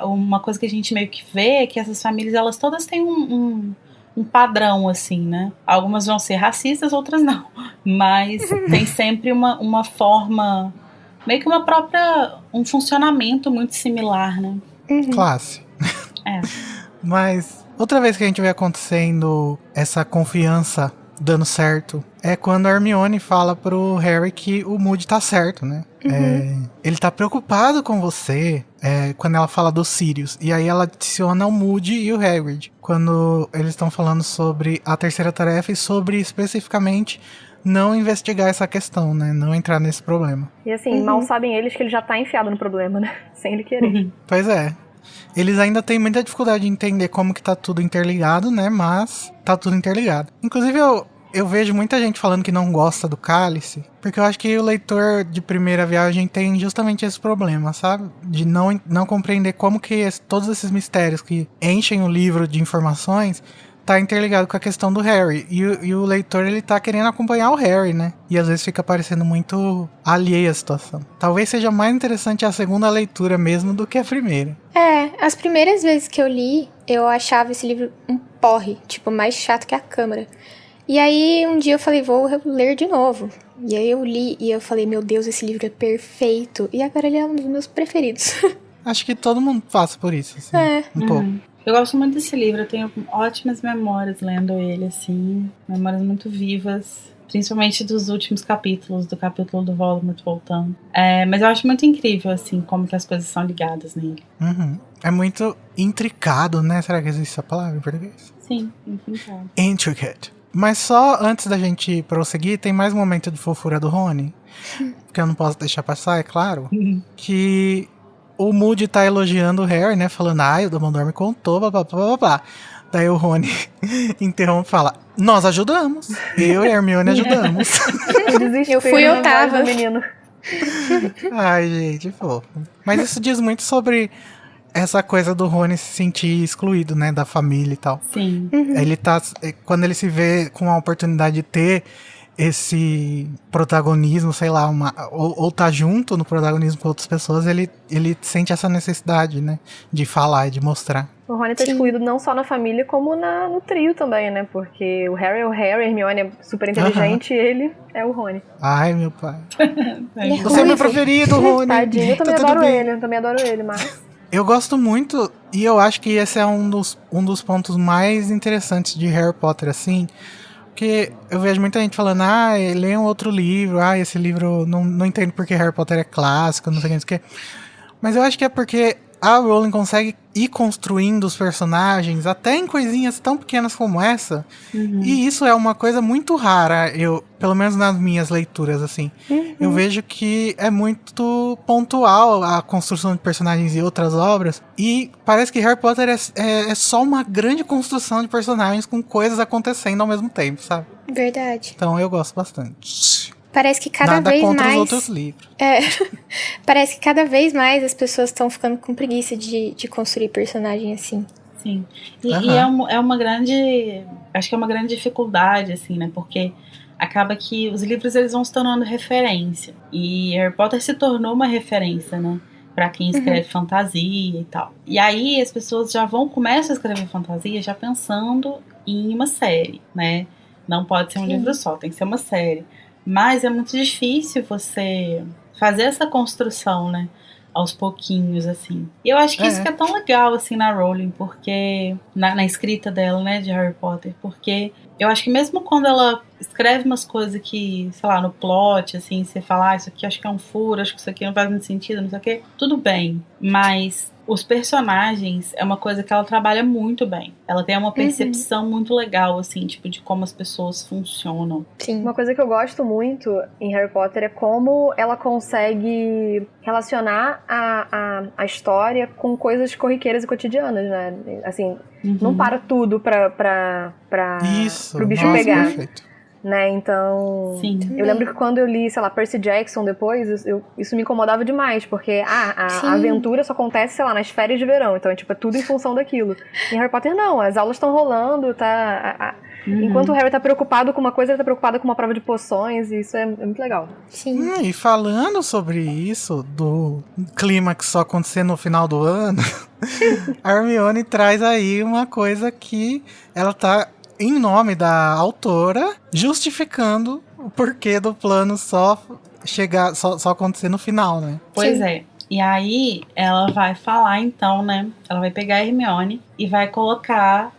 uma coisa que a gente meio que vê é que essas famílias, elas todas têm um padrão, assim, né? Algumas vão ser racistas, outras não. Mas tem sempre uma forma, meio que um funcionamento muito similar, né? Classe. Mas outra vez que a gente vê acontecendo essa confiança dando certo é quando a Hermione fala pro Harry que o Moody tá certo, né? Ele tá preocupado com você, quando ela fala do Sirius. E aí ela adiciona o Moody e o Hagrid, quando eles estão falando sobre a terceira tarefa e sobre especificamente não investigar essa questão, né? Não entrar nesse problema. E assim, mal sabem eles que ele já tá enfiado no problema, né? Sem ele querer. Pois é. Eles ainda têm muita dificuldade de entender como que tá tudo interligado, né? Mas tá tudo interligado. Inclusive, eu vejo muita gente falando que não gosta do Cálice, porque eu acho que o leitor de primeira viagem tem justamente esse problema, sabe? De não compreender como que todos esses mistérios que enchem o livro de informações tá interligado com a questão do Harry. E o leitor, ele tá querendo acompanhar o Harry, né? E às vezes fica parecendo muito alheio à situação. Talvez seja mais interessante a segunda leitura mesmo do que a primeira. As primeiras vezes que eu li, eu achava esse livro um porre, tipo, mais chato que a Câmara. E aí, um dia eu falei, vou ler de novo. E aí eu li e eu falei, meu Deus, esse livro é perfeito. E agora ele é um dos meus preferidos. Acho que todo mundo passa por isso, assim, um pouco. Eu gosto muito desse livro, eu tenho ótimas memórias lendo ele, assim, memórias muito vivas, principalmente dos últimos capítulos, do capítulo do Voldemort voltando. Mas eu acho muito incrível, assim, como que as coisas são ligadas nele. É muito intricado, né? Será que existe essa palavra em português? Sim, intricado. Intricate. Mas só antes da gente prosseguir, tem mais um momento de fofura do Rony, que eu não posso deixar passar, é claro, que o Moody tá elogiando o Harry, né? Falando, o Dumbledore me contou, blá. Daí o Rony interrompe e fala, nós ajudamos. Eu e a Hermione ajudamos. Eu fui, eu tava. Menino. Ai, gente, fofo. Mas isso diz muito sobre essa coisa do Rony se sentir excluído, né? Da família e tal. Sim. Ele tá, quando ele se vê com a oportunidade de ter esse protagonismo, sei lá, ou tá junto no protagonismo com outras pessoas, ele sente essa necessidade, né? De falar e de mostrar. O Rony tá excluído não só na família, como no trio também, né? Porque o Harry é o Harry, a Hermione é super inteligente e ele é o Rony. Ai, meu pai. Ele é Você é meu ruivo. preferido, Rony. Tadinho, eu também Tá tudo adoro bem. ele, eu também adoro ele, mas... Eu gosto muito, e eu acho que esse é um dos pontos mais interessantes de Harry Potter, assim, porque eu vejo muita gente falando, lê um outro livro, esse livro, não entendo porque Harry Potter é clássico, não sei o que. Mas eu acho que é porque a Rowling consegue ir construindo os personagens, até em coisinhas tão pequenas como essa, e isso é uma coisa muito rara, pelo menos nas minhas leituras, assim. Eu vejo que é muito pontual a construção de personagens em outras obras, e parece que Harry Potter é só uma grande construção de personagens com coisas acontecendo ao mesmo tempo, sabe? Verdade. Então eu gosto bastante. Parece que cada Nada vez contra mais... os outros livros. Parece que cada vez mais as pessoas estão ficando com preguiça de construir personagem assim. Sim. E é uma grande... Acho que é uma grande dificuldade, assim, né? Porque acaba que os livros eles vão se tornando referência. E Harry Potter se tornou uma referência, né? Pra quem escreve fantasia e tal. E aí as pessoas começam a escrever fantasia já pensando em uma série, né? Não pode ser um livro só, tem que ser uma série. Mas é muito difícil você fazer essa construção, né? Aos pouquinhos, assim. E eu acho que isso que é tão legal, assim, na Rowling, porque... Na escrita dela, né, de Harry Potter. Porque eu acho que mesmo quando ela escreve umas coisas que, sei lá, no plot, assim, você fala, isso aqui acho que é um furo, acho que isso aqui não faz muito sentido, não sei o quê. Tudo bem, mas... Os personagens é uma coisa que ela trabalha muito bem. Ela tem uma percepção muito legal, assim, tipo, de como as pessoas funcionam. Sim. Uma coisa que eu gosto muito em Harry Potter é como ela consegue relacionar a história com coisas corriqueiras e cotidianas, né? Assim, não para tudo pro bicho pegar. Perfeito. Né, então Sim. Eu lembro que quando eu li, sei lá, Percy Jackson depois, isso me incomodava demais, porque a aventura só acontece, sei lá, nas férias de verão, então é tipo, é tudo em função daquilo. Em Harry Potter não, as aulas estão rolando, tá... Enquanto o Harry tá preocupado com uma coisa, ele tá preocupado com uma prova de poções, e isso é muito legal. Sim. E falando sobre isso, do clímax só acontecer no final do ano, a Hermione traz aí uma coisa que ela tá em nome da autora, justificando o porquê do plano só acontecer no final, né? Pois é. E aí, ela vai falar, então, né? Ela vai pegar a Hermione e vai colocar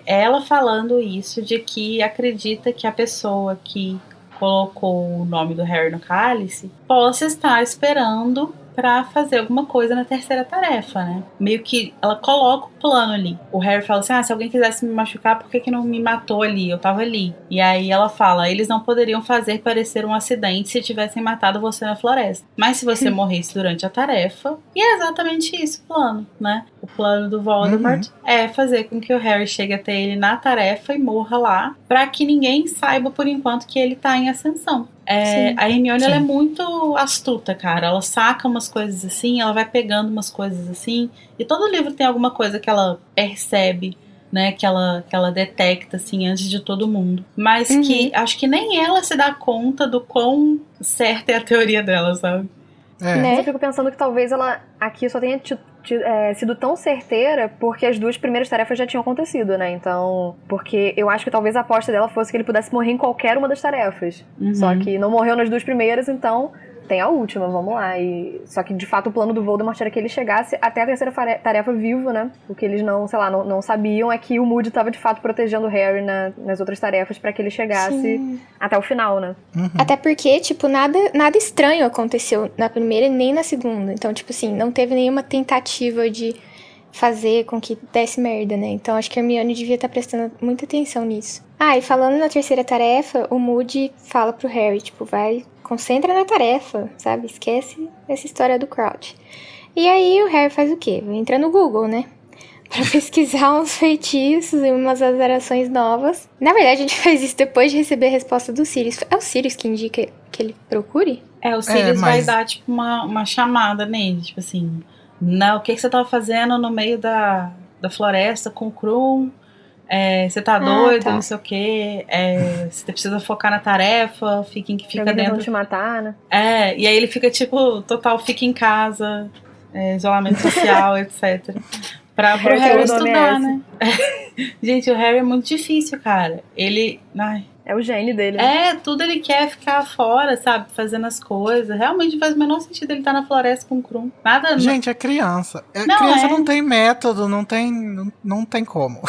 ela falando isso, de que acredita que a pessoa que colocou o nome do Harry no cálice possa estar esperando pra fazer alguma coisa na terceira tarefa, né? Meio que ela coloca o plano ali. O Harry fala assim, se alguém quisesse me machucar, por que não me matou ali? Eu tava ali. E aí ela fala, eles não poderiam fazer parecer um acidente se tivessem matado você na floresta. Mas se você morresse durante a tarefa... E é exatamente isso o plano, né? O plano do Voldemort é fazer com que o Harry chegue até ele na tarefa e morra lá, pra que ninguém saiba, por enquanto, que ele tá em ascensão. A Hermione, ela é muito astuta, cara. Ela saca umas coisas assim, ela vai pegando umas coisas assim. E todo livro tem alguma coisa que ela percebe, né? Que ela detecta, assim, antes de todo mundo. Mas que acho que nem ela se dá conta do quão certa é a teoria dela, sabe? Mas eu fico pensando que talvez ela aqui só tenha sido tão certeira porque as duas primeiras tarefas já tinham acontecido, né? Então, porque eu acho que talvez a aposta dela fosse que ele pudesse morrer em qualquer uma das tarefas. Só que não morreu nas duas primeiras, então tem a última, vamos lá. Só que de fato o plano do Voldemort era que ele chegasse até a terceira tarefa vivo, né? O que eles não sabiam é que o Moody estava de fato protegendo o Harry nas outras tarefas para que ele chegasse até o final, né? Até porque, tipo, nada estranho aconteceu na primeira e nem na segunda. Então, tipo assim, não teve nenhuma tentativa de fazer com que desse merda, né? Então acho que a Hermione devia estar prestando muita atenção nisso. E falando na terceira tarefa, o Moody fala pro Harry, tipo, concentra na tarefa, sabe? Esquece essa história do Crouch. E aí o Harry faz o quê? Entra no Google, né? Pra pesquisar uns feitiços e umas azarações novas. Na verdade, a gente faz isso depois de receber a resposta do Sirius. É o Sirius que indica que ele procure? O Sirius vai dar, tipo, uma chamada nele, tipo assim... Não, o que você tava fazendo no meio da floresta com o Krum? Você tá doido, não sei o quê. Você precisa focar na tarefa, fica dentro. Vão te matar, né? E aí ele fica tipo, total, fica em casa, isolamento social, etc. Pro Harry estudar, né? Gente, o Harry é muito difícil, cara. Ele... É o gênio dele. Né? Tudo ele quer ficar fora, sabe? Fazendo as coisas. Realmente faz o menor sentido ele estar na floresta com o Krum. Nada. Gente, é criança. Criança não tem método, não tem como.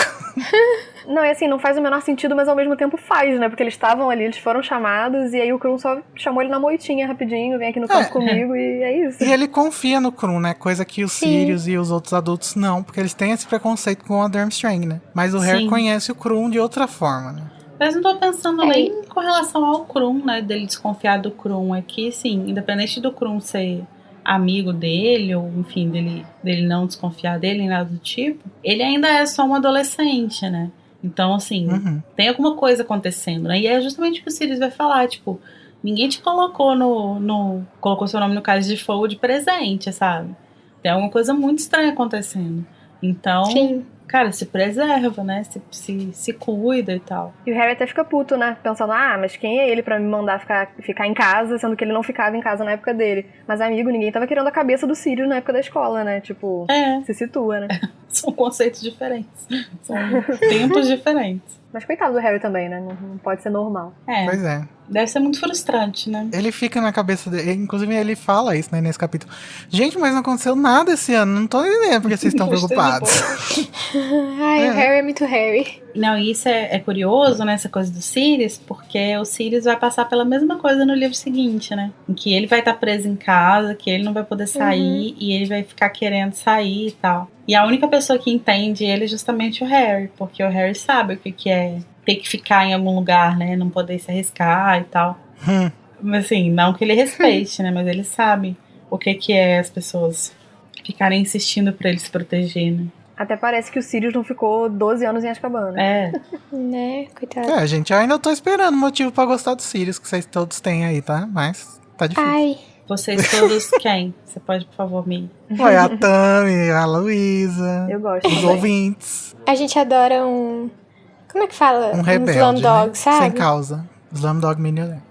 Não, é assim, não faz o menor sentido, mas ao mesmo tempo faz, né? Porque eles estavam ali, eles foram chamados, e aí o Krum só chamou ele na moitinha rapidinho, vem aqui no campo comigo, e é isso. E ele confia no Krum, né? Coisa que os Sirius e os outros adultos não, porque eles têm esse preconceito com a Durmstrang, né? Mas o Harry conhece o Krum de outra forma, né? Mas não tô pensando nem com relação ao Krum, né? Dele desconfiar do Krum. É que, sim, independente do Krum ser amigo dele, ou enfim, dele não desconfiar dele, nem nada do tipo, ele ainda é só um adolescente, né? Então, assim, tem alguma coisa acontecendo, né? E é justamente o que o Sirius vai falar, tipo, ninguém te colocou colocou seu nome no cálice de fogo de presente, sabe? Tem alguma coisa muito estranha acontecendo. Então, cara, se preserva, né? Se cuida e tal. E o Harry até fica puto, né? Pensando, mas quem é ele pra me mandar ficar em casa, sendo que ele não ficava em casa na época dele. Mas, amigo, ninguém tava querendo a cabeça do Sirius na época da escola, né? Tipo, se situa, né? São conceitos diferentes. São tempos diferentes. Mas coitado do Harry também, né? Não pode ser normal. Pois é. Deve ser muito frustrante, né? Ele fica na cabeça dele, inclusive ele fala isso, né, nesse capítulo. Gente, mas não aconteceu nada esse ano, não tô entendendo porque vocês estão preocupados. Ai, o Harry é muito Harry. Não, e isso é curioso, né, essa coisa do Sirius, porque o Sirius vai passar pela mesma coisa no livro seguinte, né? Em que ele vai estar preso em casa, que ele não vai poder sair, e ele vai ficar querendo sair e tal. E a única pessoa que entende ele é justamente o Harry, porque o Harry sabe o que é ter que ficar em algum lugar, né, não poder se arriscar e tal. Mas assim, não que ele respeite, né, mas ele sabe o que é as pessoas ficarem insistindo pra ele se proteger, né. Até parece que o Sirius não ficou 12 anos em Azkaban, né? Né, coitado. Gente, eu ainda tô esperando motivo pra gostar do Sirius, que vocês todos têm aí, tá? Mas tá difícil. Ai, Vocês todos quem? Você pode, por favor, me... Foi a Tami, a Luísa, Eu gosto os também. ouvintes. a gente adora um... Como é que fala? Um rebelde, Slumdog, né? sabe? Sem causa. Slumdog Millionaire.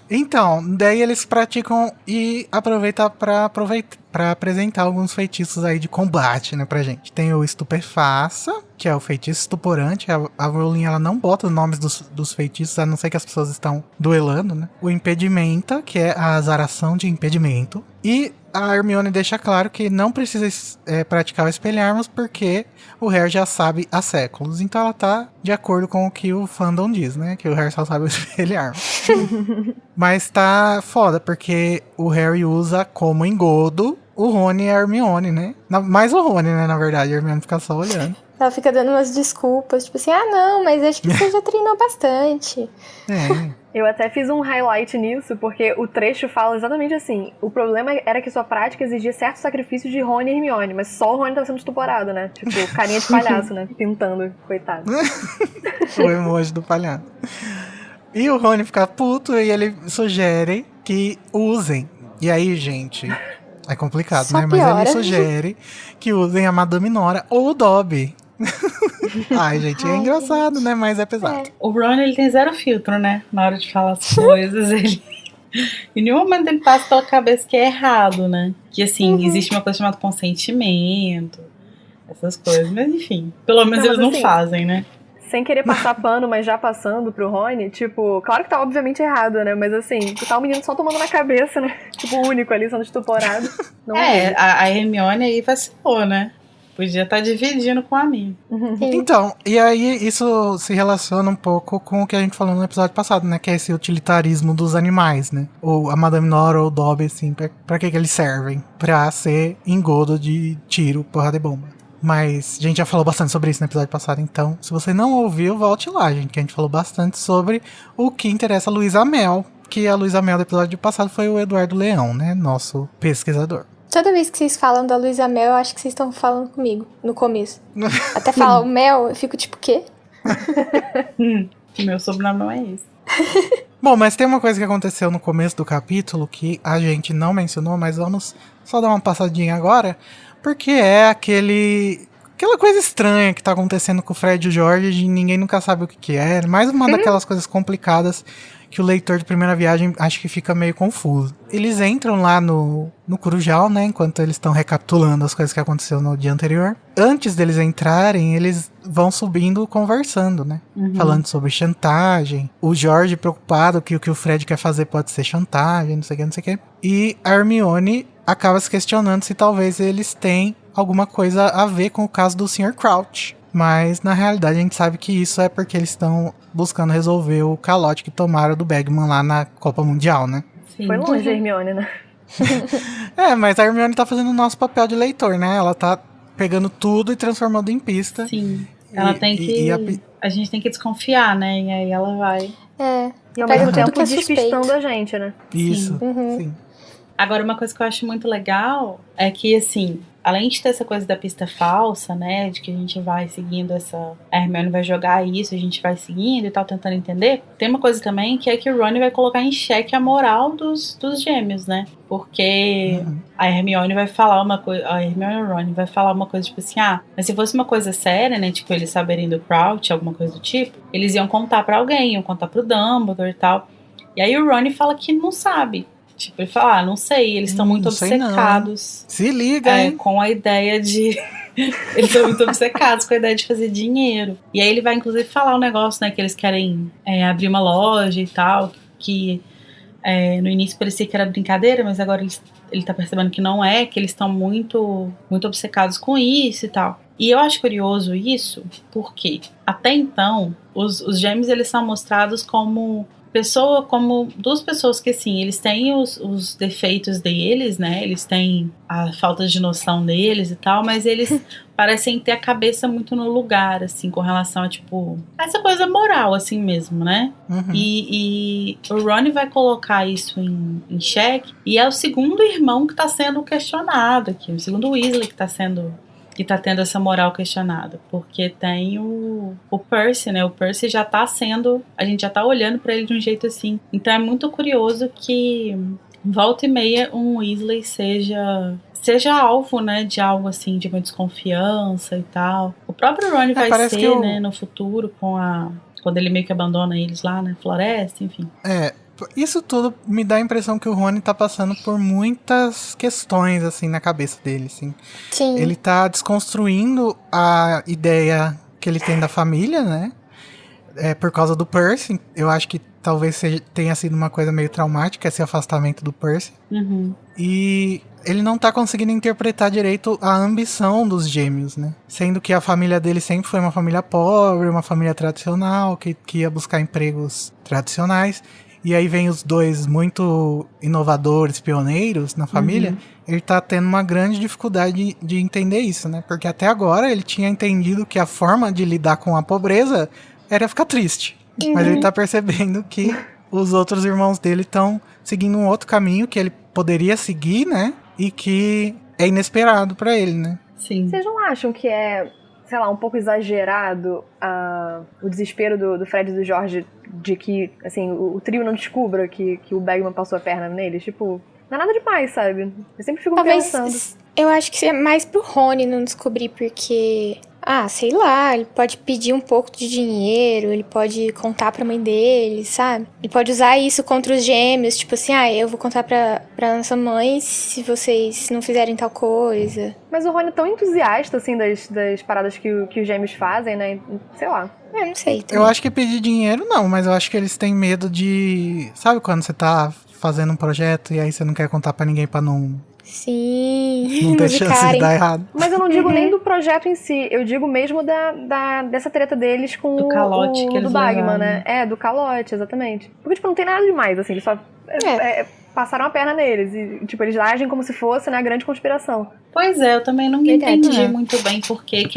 Então, daí eles praticam e aproveitam pra apresentar alguns feitiços aí de combate, né, pra gente. Tem o Estupefaça, que é o feitiço estuporante. A Rowling, ela não bota os nomes dos feitiços, a não ser que as pessoas estão duelando, né. O Impedimenta, que é a azaração de impedimento. E a Hermione deixa claro que não precisa praticar o Expelliarmus porque o Harry já sabe há séculos. Então ela tá de acordo com o que o fandom diz, né? Que o Harry só sabe o Expelliarmus. Mas tá foda, porque o Harry usa como engodo o Rony e a Hermione, né? Mais o Rony, né? Na verdade, a Hermione fica só olhando. Ela fica dando umas desculpas, tipo assim, não, mas acho que você já treinou bastante. Eu até fiz um highlight nisso, porque o trecho fala exatamente assim. O problema era que sua prática exigia certo sacrifício de Rony e Hermione, mas só o Rony tava sendo estuporado, né? Tipo, carinha de palhaço, né? Pintando, coitado. O emoji do palhaço. E o Rony fica puto e ele sugere que usem. E aí, gente, é complicado, Só né? Mas piora. ele sugere que usem a Madame Nora ou o Dobby. Ai, gente, é engraçado, gente. né? Mas é pesado. O Ron, ele tem zero filtro, né? Na hora de falar as coisas, ele... Em nenhum momento ele passa pela cabeça que é errado, né? Que, assim, existe uma coisa chamada consentimento, essas coisas. Mas, enfim, pelo menos Não, eles mas não assim, fazem, né? Sem querer passar pano, mas já passando pro Rony, tipo, claro que tá obviamente errado, né? Mas assim, tá o menino só tomando na cabeça, né? Tipo, o único ali sendo estuporado. Não A Hermione aí vacilou, né? Podia estar dividindo com a mim. Então, e aí isso se relaciona um pouco com o que a gente falou no episódio passado, né? Que é esse utilitarismo dos animais, né? Ou a Madame Nora ou o Dobby, assim, pra que eles servem? Pra ser engodo de tiro, porrada e bomba. Mas a gente já falou bastante sobre isso no episódio passado, então se você não ouviu, volte lá, gente, que a gente falou bastante sobre o que interessa a Luísa Mel, que a Luísa Mel do episódio passado foi o Eduardo Leão, né? Nosso pesquisador. Toda vez que vocês falam da Luísa Mel, eu acho que vocês estão falando comigo, no começo. Até falar o Mel, eu fico tipo, o quê? Meu sobrenome não é esse. Bom, mas tem uma coisa que aconteceu no começo do capítulo que a gente não mencionou, mas vamos só dar uma passadinha agora, porque é aquela coisa estranha que tá acontecendo com o Fred e o George, de ninguém nunca sabe o que é. Mais uma daquelas coisas complicadas que o leitor de primeira viagem acho que fica meio confuso. Eles entram lá no Corujal, né, enquanto eles estão recapitulando as coisas que aconteceu no dia anterior. Antes deles entrarem, eles vão subindo conversando, né, falando sobre chantagem. O George preocupado que o que o Fred quer fazer pode ser chantagem, não sei o que, não sei o que. E a Hermione acaba se questionando se talvez eles têm alguma coisa a ver com o caso do Sr. Crouch. Mas, na realidade, a gente sabe que isso é porque eles estão buscando resolver o calote que tomaram do Bagman lá na Copa Mundial, né? Sim. Foi longe a Hermione, né? Mas a Hermione tá fazendo o nosso papel de leitor, né? Ela tá pegando tudo e transformando em pista. Sim. Ela tem que... A gente tem que desconfiar, né? E aí ela vai... E ao Pega mesmo tudo tempo que é suspeito. despistando a gente, né? Isso, sim. Agora, uma coisa que eu acho muito legal é que, assim, além de ter essa coisa da pista falsa, né, de que a gente vai seguindo a Hermione vai jogar isso, a gente vai seguindo e tal, tentando entender, tem uma coisa também que é que o Ron vai colocar em xeque a moral dos gêmeos, né, porque a Hermione vai falar uma coisa, a Hermione e o Ron vai falar uma coisa tipo assim, mas se fosse uma coisa séria, né, tipo eles saberem do Crouch, alguma coisa do tipo, eles iam contar pra alguém, iam contar pro Dumbledore e tal, e aí o Ron fala que não sabe. Tipo, ele fala, não sei, eles estão muito obcecados. Se liga, hein? Com a ideia de... eles estão muito obcecados com a ideia de fazer dinheiro. E aí ele vai, inclusive, falar um negócio, né, que eles querem abrir uma loja e tal, que no início parecia que era brincadeira, mas agora ele tá percebendo que não é, que eles estão muito, muito obcecados com isso e tal. E eu acho curioso isso, porque até então, os gêmeos, eles são mostrados como duas pessoas que, assim, eles têm os defeitos deles, né, eles têm a falta de noção deles e tal, mas eles parecem ter a cabeça muito no lugar, assim, com relação a, tipo, essa coisa moral, assim mesmo, né, e o Ron vai colocar isso em xeque, e é o segundo irmão que tá sendo questionado aqui, o segundo Weasley que tá tendo essa moral questionada, porque tem o Percy, né, o Percy já tá sendo, a gente já tá olhando pra ele de um jeito assim, então é muito curioso que volta e meia um Weasley seja alvo, né, de algo assim, de uma desconfiança e tal. O próprio Ron vai ser, né, no futuro, quando ele meio que abandona eles lá na floresta, enfim. Isso tudo me dá a impressão que o Rony tá passando por muitas questões, assim, na cabeça dele, assim. Sim. Ele tá desconstruindo a ideia que ele tem da família, né? Por causa do Percy. Eu acho que talvez tenha sido uma coisa meio traumática esse afastamento do Percy. E ele não tá conseguindo interpretar direito a ambição dos gêmeos, né? Sendo que a família dele sempre foi uma família pobre, uma família tradicional, que ia buscar empregos tradicionais. E aí vem os dois muito inovadores, pioneiros na família. Ele tá tendo uma grande dificuldade de entender isso, né? Porque até agora ele tinha entendido que a forma de lidar com a pobreza era ficar triste. Mas ele tá percebendo que os outros irmãos dele estão seguindo um outro caminho que ele poderia seguir, né? E que é inesperado pra ele, né? Sim. Vocês não acham que é, sei lá, um pouco exagerado o desespero do Fred e do George de que, assim, o trio não descubra que o Bagman passou a perna neles? Tipo, não é nada demais, sabe? Eu sempre fico pensando. Eu acho que é mais pro Rony não descobrir, porque... sei lá, ele pode pedir um pouco de dinheiro, ele pode contar pra mãe dele, sabe? Ele pode usar isso contra os gêmeos, tipo assim, eu vou contar pra nossa mãe se vocês não fizerem tal coisa. Mas o Rony é tão entusiasta, assim, das paradas que os gêmeos fazem, né? Sei lá. Não sei. Também. Eu acho que pedir dinheiro não, mas eu acho que eles têm medo de... Sabe quando você tá fazendo um projeto e aí você não quer contar pra ninguém pra não... Sim. Não ter chance de dar errado. Mas eu não digo nem do projeto em si, eu digo mesmo dessa treta deles com do calote que eles do Bagman, levaram. né? Do calote, exatamente. Porque, tipo, não tem nada demais, assim, eles só passaram a perna neles. E, tipo, eles agem como se fosse, né, a grande conspiração. Pois é, eu também não entendi muito bem por que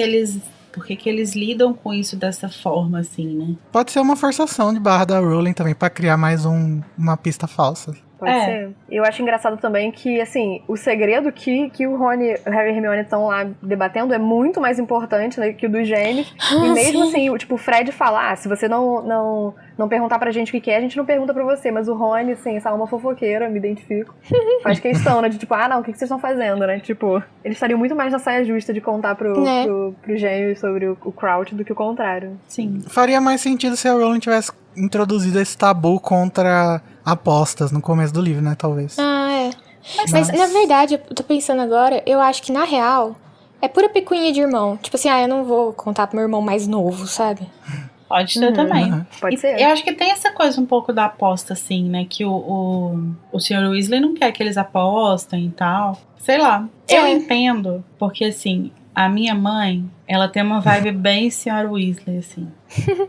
eles lidam com isso dessa forma, assim, né? Pode ser uma forçação de barra da Rowling também, pra criar mais uma pista falsa. Pode ser. Eu acho engraçado também que, assim, o segredo que o Rony, o Harry e a Hermione estão lá debatendo é muito mais importante, né, que o dos gêmeos. E mesmo assim, o Fred fala, se você não perguntar pra gente o que é, a gente não pergunta pra você. Mas o Rony, assim, essa alma fofoqueira, me identifico, faz questão, né, de tipo, o que vocês estão fazendo, né? Tipo, eles estariam muito mais na saia justa de contar pro gêmeo sobre o Crouch do que o contrário. Sim. Faria mais sentido se a Rowling tivesse introduzido esse tabu contra apostas no começo do livro, né, talvez. Mas na verdade, eu tô pensando agora, eu acho que na real é pura picuinha de irmão. Tipo assim, eu não vou contar pro meu irmão mais novo, sabe? Pode ser também. Pode ser. Eu acho que tem essa coisa um pouco da aposta, assim, né? Que o Sr. Weasley não quer que eles apostem e tal. Sei lá. Eu entendo, porque assim, a minha mãe, ela tem uma vibe bem Sr. Weasley, assim.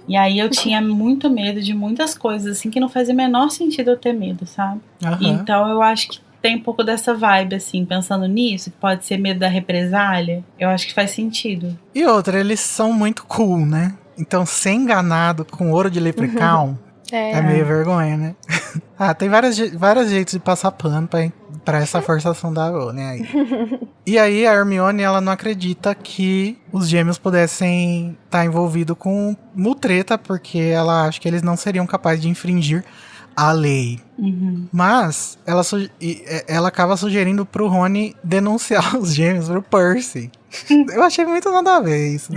E aí eu tinha muito medo de muitas coisas, assim, que não fazia o menor sentido eu ter medo, sabe? Então eu acho que tem um pouco dessa vibe, assim, pensando nisso, que pode ser medo da represália. Eu acho que faz sentido. E outra, eles são muito cool, né? Então, ser enganado com ouro de leprechaun é meio vergonha, né? Tem vários jeitos de passar pano pra pra essa forçação da Rony aí. E aí a Hermione, ela não acredita que os gêmeos pudessem estar envolvidos com mutreta, porque ela acha que eles não seriam capazes de infringir a lei. Mas ela acaba sugerindo pro Rony denunciar os gêmeos pro Percy. Eu achei muito nada a ver isso.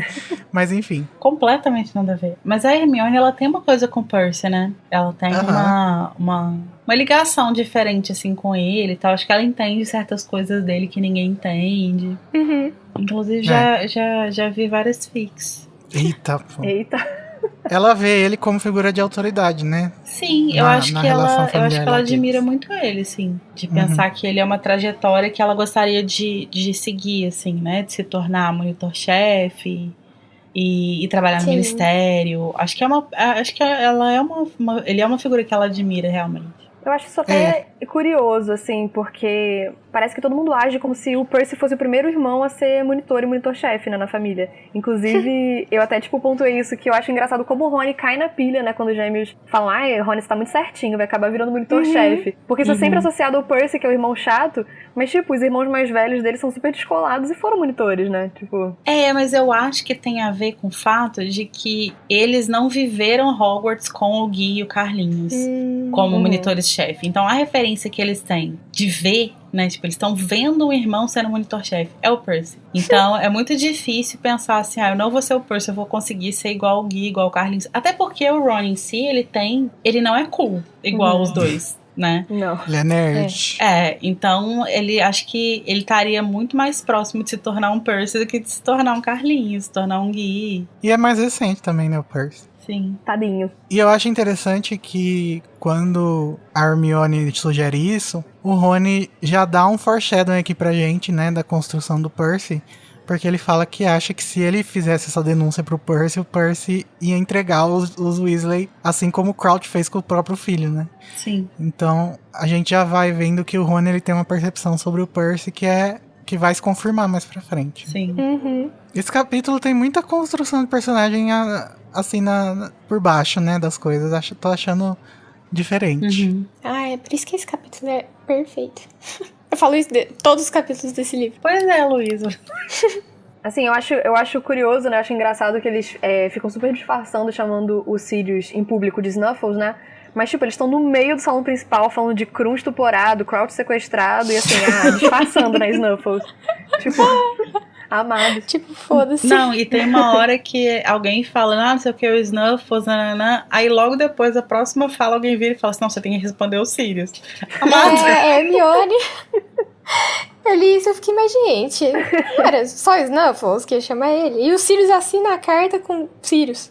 Mas enfim. Completamente nada a ver. Mas a Hermione, ela tem uma coisa com o Percy, né? Ela tem uma ligação diferente, assim, com ele e tal. Acho que ela entende certas coisas dele que ninguém entende. Inclusive, já vi várias fics. Eita, pô. Eita. Ela vê ele como figura de autoridade, né? Sim, eu acho que ela admira deles. muito ele, sim. De pensar que ele é uma trajetória que ela gostaria de seguir, assim, né? De se tornar monitor-chefe e trabalhar no ministério. Acho que ele é uma figura que ela admira, realmente. Eu acho isso até curioso, assim, porque parece que todo mundo age como se o Percy fosse o primeiro irmão a ser monitor e monitor-chefe, né, na família. Inclusive, eu até, pontuei isso, que eu acho engraçado como o Rony cai na pilha, né, quando os gêmeos falam, Rony, você tá muito certinho, vai acabar virando monitor-chefe. Porque isso é sempre associado ao Percy, que é o irmão chato, mas, os irmãos mais velhos dele são super descolados e foram monitores, né, mas eu acho que tem a ver com o fato de que eles não viveram Hogwarts com o Gui e o Carlinhos como monitores-chefe. Então, a referência que eles têm de ver, né, eles estão vendo um irmão sendo monitor-chefe, é o Percy. Então, é muito difícil pensar assim, eu não vou ser o Percy, eu vou conseguir ser igual o Gui, igual o Carlinhos. Até porque o Ron em si, ele não é cool, igual os dois, né? Não. Ele é nerd. Então, acho que ele estaria muito mais próximo de se tornar um Percy do que de se tornar um Carlinhos, se tornar um Gui. E é mais recente também, né, o Percy. Sim. Tadinho. E eu acho interessante que quando a Hermione sugere isso, o Rony já dá um foreshadowing aqui pra gente, né, da construção do Percy, porque ele fala que acha que se ele fizesse essa denúncia pro Percy, o Percy ia entregar os Weasley, assim como o Crouch fez com o próprio filho, né? Sim. Então, a gente já vai vendo que o Rony, ele tem uma percepção sobre o Percy que vai se confirmar mais pra frente. Sim. Esse capítulo tem muita construção de personagem assim por baixo, né, das coisas. Tô achando diferente. É por isso que esse capítulo é perfeito. Eu falo isso de todos os capítulos desse livro. Pois é, Luísa. Assim, eu acho curioso, né? Eu acho engraçado que eles ficam super disfarçando, chamando os Sirius em público de Snuffles, né? Mas, eles estão no meio do salão principal falando de Krum estuporado, Crouch sequestrado e assim, disfarçando, né, Snuffles. Amado. Foda-se. Não, e tem uma hora que alguém fala, não sei o que, o Snuffles, nananã. Aí logo depois, a próxima fala, alguém vira e fala assim, não, você tem que responder os Sirius. Amado. Hermione. Eu li isso e fiquei, mas gente, era só Snuffles que ia chamar ele. E o Sirius assina a carta com Sirius,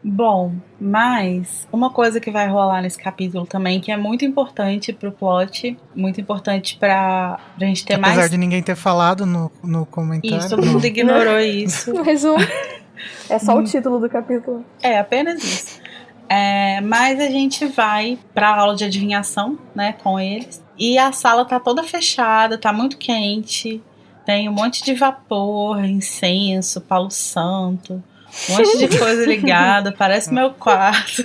Bom, mas uma coisa que vai rolar nesse capítulo também, que é muito importante pro plot, muito importante pra gente ter Apesar de ninguém ter falado no comentário. Isso, todo mundo ignorou isso. No resumo. É só o título do capítulo. É, apenas isso. Mas a gente vai pra aula de adivinhação, né, com eles. E a sala tá toda fechada, tá muito quente. Tem um monte de vapor, incenso, palo santo. Um monte de coisa ligada, parece meu quarto.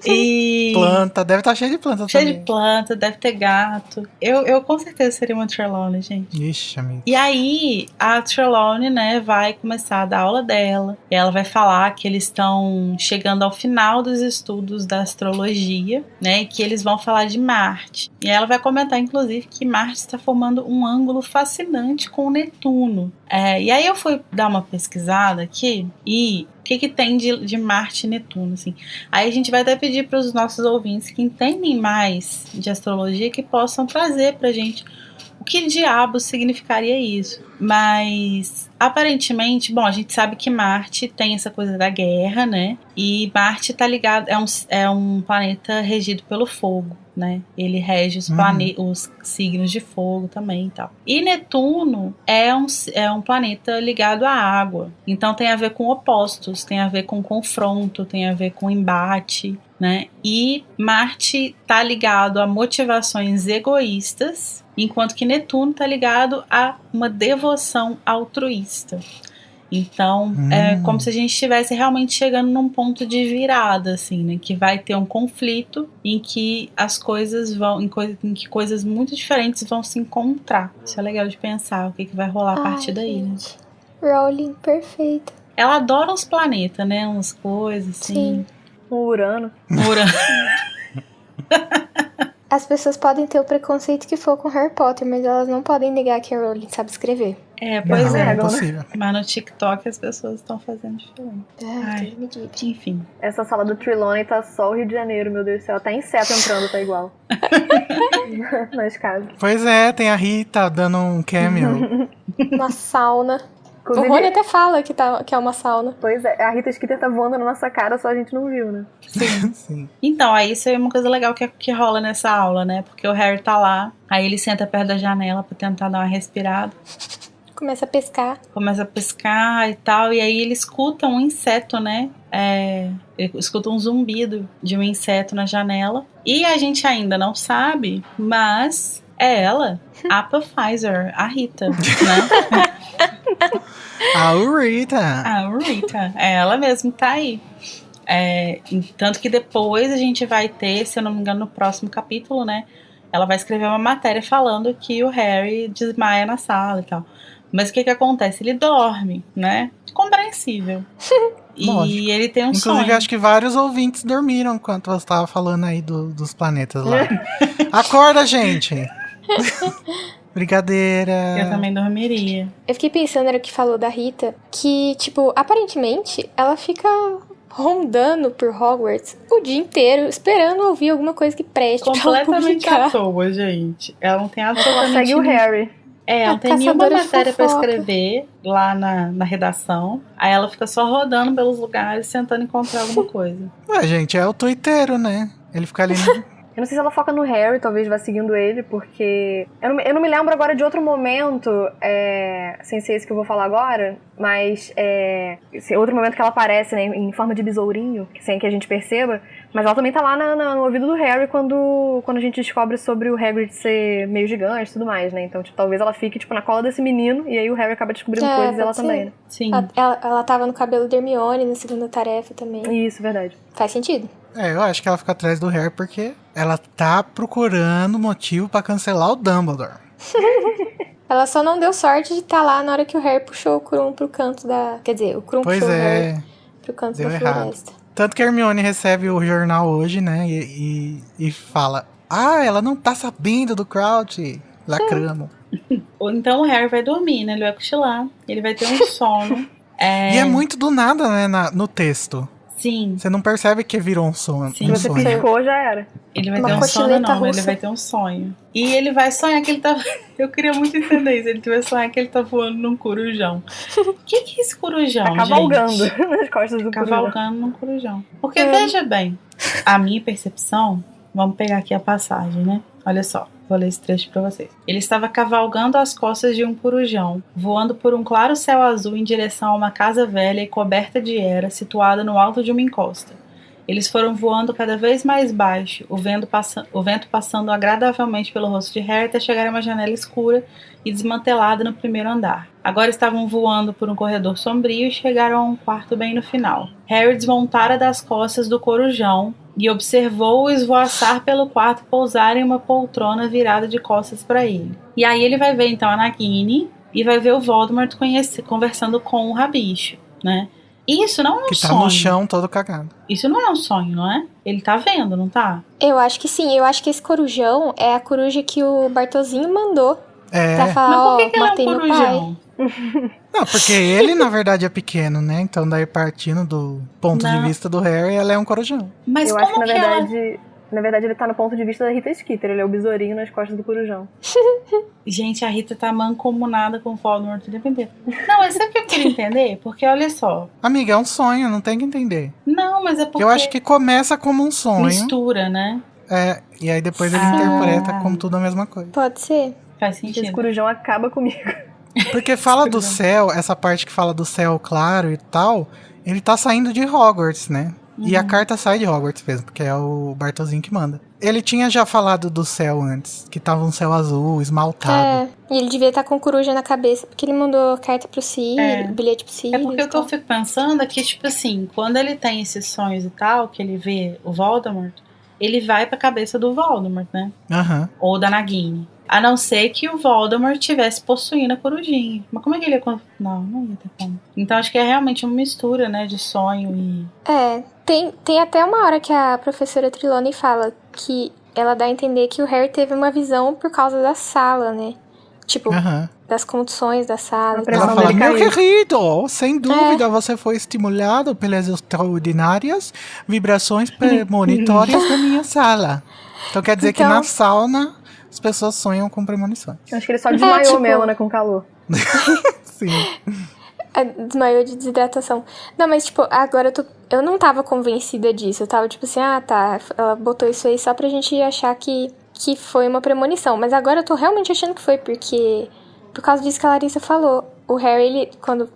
E planta, deve estar cheio de planta cheio também. de planta, deve ter gato. Eu com certeza seria uma Trelawney, gente. Ixi, amigo. E aí, a Trelawney, né, vai começar a dar aula dela. E ela vai falar que eles estão chegando ao final dos estudos da astrologia, né, e que eles vão falar de Marte. E ela vai comentar, inclusive, que Marte está formando um ângulo fascinante com Netuno. E aí eu fui dar uma pesquisada aqui e o que tem de Marte e Netuno, assim. Aí a gente vai até pedir para os nossos ouvintes que entendem mais de astrologia que possam trazer pra gente o que diabos significaria isso. Mas, aparentemente, bom, a gente sabe que Marte tem essa coisa da guerra, né? E Marte tá ligado, é um planeta regido pelo fogo, né? Ele rege os signos de fogo também e tal. E Netuno é um planeta ligado à água. Então tem a ver com opostos, tem a ver com confronto, tem a ver com embate, né? E Marte tá ligado a motivações egoístas, enquanto que Netuno tá ligado a uma devoção altruísta. Então, é como se a gente estivesse realmente chegando num ponto de virada, assim, né? Que vai ter um conflito em que as coisas vão... Em que coisas muito diferentes vão se encontrar. Isso é legal de pensar, o que vai rolar a partir daí, né? Rowling, perfeita. Ela adora uns planetas, né? Umas coisas, assim. Sim. O Urano. Urano. As pessoas podem ter o preconceito que for com Harry Potter, mas elas não podem negar que a Rowling sabe escrever. Pois não, é. é impossível. Mas no TikTok as pessoas estão fazendo diferente. Ai, Deus me livre. Enfim. Essa sala do Trelawney tá só o Rio de Janeiro, meu Deus do céu. Até inseto entrando tá igual. Nas casas. Pois é, tem a Rita dando um cameo. Uma sauna. Inclusive, O Rony até fala que é uma sauna. Pois é, a Rita Skeeter tá voando na nossa cara, só a gente não viu, né? Sim. Então, aí isso é uma coisa legal que rola nessa aula, né? Porque o Harry tá lá, aí ele senta perto da janela pra tentar dar uma respirada. Começa a pescar. Começa a pescar e tal, e aí ele escuta um inseto, né? Ele escuta um zumbido de um inseto na janela. E a gente ainda não sabe, mas é ela, a Pfizer, a Rita, né? A Rita. A Rita, ela mesmo tá aí. Tanto que depois a gente vai ter, se eu não me engano, no próximo capítulo, né? Ela vai escrever uma matéria falando que o Harry desmaia na sala e tal. Mas o que acontece? Ele dorme, né? Compreensível. E ele tem um sonho. Inclusive, acho que vários ouvintes dormiram enquanto você estava falando aí dos planetas lá. Acorda, gente! Brincadeira. Eu também dormiria. Eu fiquei pensando, era o que falou da Rita, que, tipo, aparentemente, ela fica rondando por Hogwarts o dia inteiro, esperando ouvir alguma coisa que preste pra ela Completamente publicar. à toa, gente. Ela não tem Ela absolutamente... segue o Harry. Ela não tem nenhuma caçadora de matéria pra fofoca. escrever lá na redação. Aí ela fica só rodando pelos lugares, tentando encontrar alguma coisa. Gente, é o twitteiro, né? Ele fica ali... Eu não sei se ela foca no Harry, talvez vá seguindo ele, porque... Eu não me lembro agora de outro momento, sem ser esse que eu vou falar agora, mas outro momento que ela aparece, né, em forma de besourinho, sem que a gente perceba, mas ela também tá lá no ouvido do Harry quando a gente descobre sobre o Hagrid ser meio gigante e tudo mais, né? Então, tipo, talvez ela fique, tipo, na cola desse menino, e aí o Harry acaba descobrindo coisas e ela pode ser. também, né? Sim. Ela tava no cabelo da Hermione na segunda tarefa também. Isso, verdade. Faz sentido. Eu acho que ela fica atrás do Harry porque ela tá procurando motivo pra cancelar o Dumbledore. Ela só não deu sorte de estar lá na hora que o Harry puxou o Krum pro canto da... Quer dizer, o Krum Pois puxou o é, Harry pro canto deu da errado. floresta. Tanto que a Hermione recebe o jornal hoje, né? E fala: ela não tá sabendo do Crouch. Lacramo. Ou então o Harry vai dormir, né? Ele vai cochilar. Ele vai ter um sono. E é muito do nada, né? No texto. Sim. Você não percebe que virou um sonho. Sim. Se Um você sonho. piscou, já era. Ele vai Uma ter um sono, cochileta não. Ele russa. vai ter um sonho. E ele vai sonhar que ele tá... Eu queria muito entender isso. Ele vai sonhar que ele tá voando num corujão. O que é esse corujão, Tá cavalgando gente? nas costas do corujão. Cavalgando num corujão. Porque, veja bem, a minha percepção... Vamos pegar aqui a passagem, né? Olha só, vou ler esse trecho pra vocês. Ele estava cavalgando às costas de um corujão, voando por um claro céu azul em direção a uma casa velha e coberta de era, situada no alto de uma encosta. Eles foram voando cada vez mais baixo, o vento passando agradavelmente pelo rosto de Harry até chegar a uma janela escura e desmantelada no primeiro andar. Agora estavam voando por um corredor sombrio e chegaram a um quarto bem no final. Harry desmontara das costas do corujão e observou-o esvoaçar pelo quarto pousar em uma poltrona virada de costas para ele. E aí ele vai ver então a Nagini e vai ver o Voldemort conversando com o Rabicho, né? Isso não é um Que tá sonho. no chão todo cagado. Isso não é um sonho, não é? Ele tá vendo, não tá? Eu acho que sim. Eu acho que esse corujão é a coruja que o Bartozinho mandou pra É. falar, Mas por ó, que ele é um matei meu pai. corujão? Não, porque ele, na verdade, é pequeno, né? Então, daí partindo do ponto de Não. vista do Harry, ela é um corujão. Mas Eu como acho que, ela... na verdade, ele tá no ponto de vista da Rita Skeeter. Ele é o besourinho nas costas do corujão. Gente, a Rita tá mancomunada com o Voldemort o tempo inteiro. Não, mas sabe o que eu queria entender? Porque olha só. Amiga, é um sonho, não tem que entender. Não, mas é porque Eu acho que começa como um sonho. mistura, né? E aí depois ele Ah. interpreta como tudo a mesma coisa. Pode ser. Faz Esse sentido. corujão acaba comigo. Porque fala do céu, essa parte que fala do céu claro e tal, ele tá saindo de Hogwarts, né? E a carta sai de Hogwarts mesmo, porque é o Bartolzinho que manda. Ele tinha já falado do céu antes, que tava um céu azul, esmaltado. E ele devia estar com coruja na cabeça, porque ele mandou carta pro Sirius, bilhete pro Sirius. É porque o que eu fico pensando é que, tipo assim, quando ele tem esses sonhos e tal, que ele vê o Voldemort, ele vai pra cabeça do Voldemort, né? Aham. Ou da Nagini. A não ser que o Voldemort tivesse possuindo a corujinha. Mas como é que ele ia... Não ia ter como. Então acho que é realmente uma mistura, né, de sonho e... Tem até uma hora que a professora Trelawney fala que ela dá a entender que o Harry teve uma visão por causa da sala, né? Tipo, das condições da sala. Ela fala, meu querido, sem dúvida você foi estimulado pelas extraordinárias vibrações premonitórias da minha sala. Então quer dizer que na sauna as pessoas sonham com premonições. Acho que ele só desmaiou mesmo, né, com calor. Sim. Desmaiou de desidratação. Não, mas tipo, agora eu não tava convencida disso. Eu tava tipo assim, ela botou isso aí só pra gente achar que foi uma premonição. Mas agora eu tô realmente achando que foi, porque por causa disso que a Larissa falou. O Harry, ele, quando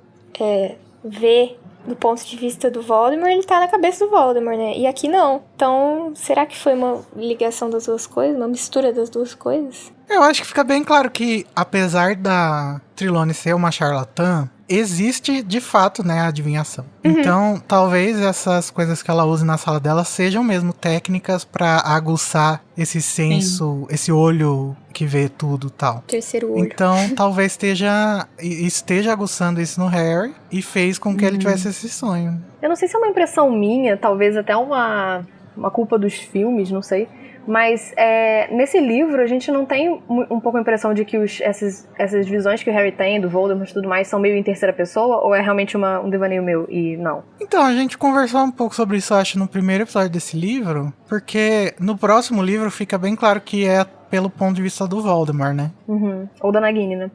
vê do ponto de vista do Voldemort, ele tá na cabeça do Voldemort, né? E aqui não. Então, será que foi uma ligação das duas coisas? Uma mistura das duas coisas? Eu acho que fica bem claro que, apesar da Trelawney ser uma charlatã, existe, de fato, né, a adivinhação. Então, talvez essas coisas que ela use na sala dela sejam mesmo técnicas pra aguçar esse senso, esse olho que vê tudo e tal. Terceiro olho. Então, talvez esteja aguçando isso no Harry e fez com que ele tivesse esse sonho. Eu não sei se é uma impressão minha, talvez até uma culpa dos filmes, não sei. Mas nesse livro a gente não tem um pouco a impressão de que essas visões que o Harry tem do Voldemort e tudo mais são meio em terceira pessoa, ou é realmente um devaneio meu e não? Então, a gente conversou um pouco sobre isso, acho, no primeiro episódio desse livro, porque no próximo livro fica bem claro que é pelo ponto de vista do Voldemort, né? Ou da Nagini, né?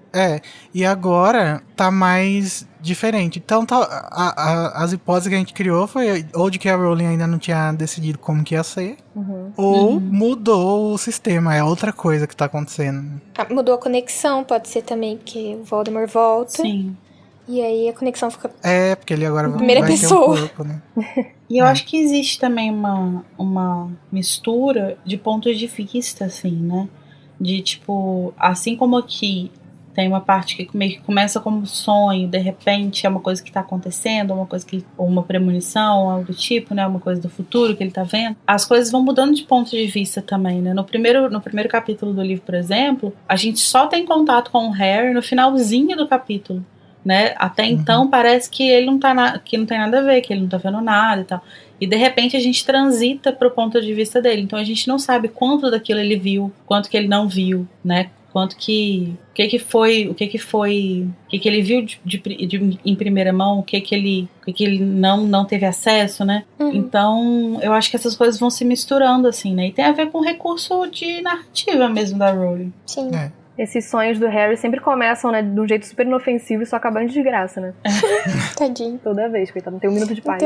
E agora tá mais diferente. Então, as hipóteses que a gente criou foi ou de que a Rowling ainda não tinha decidido como que ia ser, ou mudou o sistema, é outra coisa que tá acontecendo. Mudou a conexão, pode ser também, porque o Voldemort volta. Sim. E aí a conexão fica... porque ele agora primeira pessoa. Ter um corpo, né? E eu acho que existe também uma mistura de pontos de vista, assim, né? De, tipo, assim como aqui tem uma parte que meio que começa como sonho, de repente é uma coisa que tá acontecendo, ou uma premonição, algo do tipo, né? Uma coisa do futuro que ele tá vendo. As coisas vão mudando de ponto de vista também, né? No primeiro capítulo do livro, por exemplo, a gente só tem contato com o Harry no finalzinho do capítulo. Né? Até então parece que ele que não tem nada a ver, que ele não tá vendo nada e tal. E de repente a gente transita pro ponto de vista dele. Então a gente não sabe quanto daquilo ele viu, quanto que ele não viu, né? Quanto que... O que ele viu em primeira mão, o que ele não teve acesso, né? Então, eu acho que essas coisas vão se misturando, assim, né? E tem a ver com o recurso de narrativa mesmo da Rowling. Sim. Esses sonhos do Harry sempre começam, né, de um jeito super inofensivo e só acabam de graça, né? Tadinho. Toda vez, coitado, não tem um minuto de paz.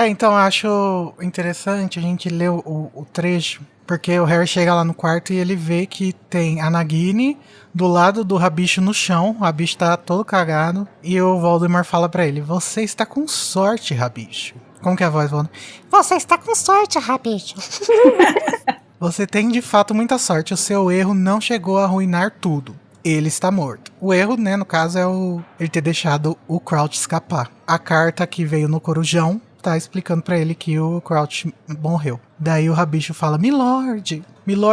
Então eu acho interessante a gente ler o trecho, porque o Harry chega lá no quarto e ele vê que tem a Nagini do lado do Rabicho no chão, o Rabicho tá todo cagado, e o Voldemort fala pra ele, você está com sorte, Rabicho. Como que é a voz, Voldemort? Você está com sorte, Rabicho. Você tem de fato muita sorte, o seu erro não chegou a arruinar tudo. Ele está morto. O erro, né, no caso, é ele ter deixado o Crouch escapar. A carta que veio no Corujão tá explicando pra ele que o Crouch morreu. Daí o Rabicho fala, Milord,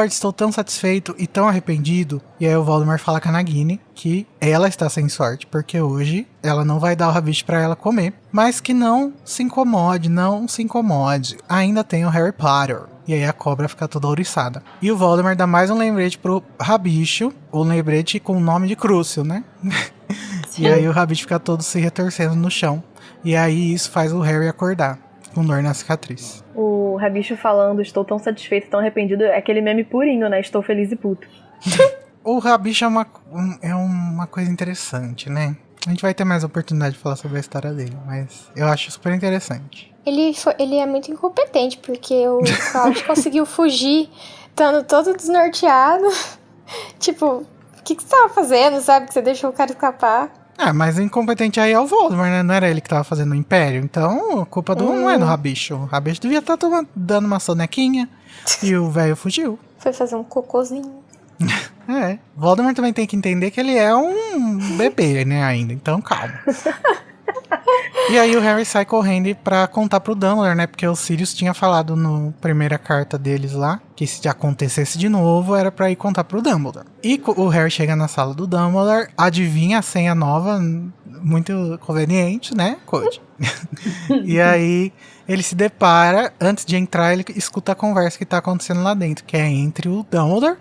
estou tão satisfeito e tão arrependido. E aí o Voldemort fala com a Nagini que ela está sem sorte, porque hoje ela não vai dar o Rabicho pra ela comer. Mas que não se incomode, ainda tem o Harry Potter. E aí a cobra fica toda ouriçada. E o Voldemort dá mais um lembrete pro Rabicho, um lembrete com o nome de Crucio, né? E aí o Rabicho fica todo se retorcendo no chão. E aí isso faz o Harry acordar, com dor na cicatriz. O Rabicho falando, estou tão satisfeito, tão arrependido, é aquele meme purinho, né? Estou feliz e puto. O Rabicho é uma coisa interessante, né? A gente vai ter mais oportunidade de falar sobre a história dele, mas eu acho super interessante. Ele é muito incompetente, porque o Crouch conseguiu fugir, estando todo desnorteado. Tipo, o que você tava fazendo, sabe? Que você deixou o cara escapar. Ah, mas o incompetente aí é o Voldemort, né? Não era ele que tava fazendo o Império. Então, a culpa não é do Rabicho. O Rabicho devia estar dando uma sonequinha e o velho fugiu. Foi fazer um cocôzinho. É. Voldemort também tem que entender que ele é um bebê, né, ainda. Então, calma. E aí o Harry sai correndo pra contar pro Dumbledore, né? Porque o Sirius tinha falado na primeira carta deles lá que se acontecesse de novo era pra ir contar pro Dumbledore. E o Harry chega na sala do Dumbledore, adivinha a senha nova, muito conveniente, né, Code? E aí ele se depara, antes de entrar, ele escuta a conversa que tá acontecendo lá dentro, que é entre o Dumbledore,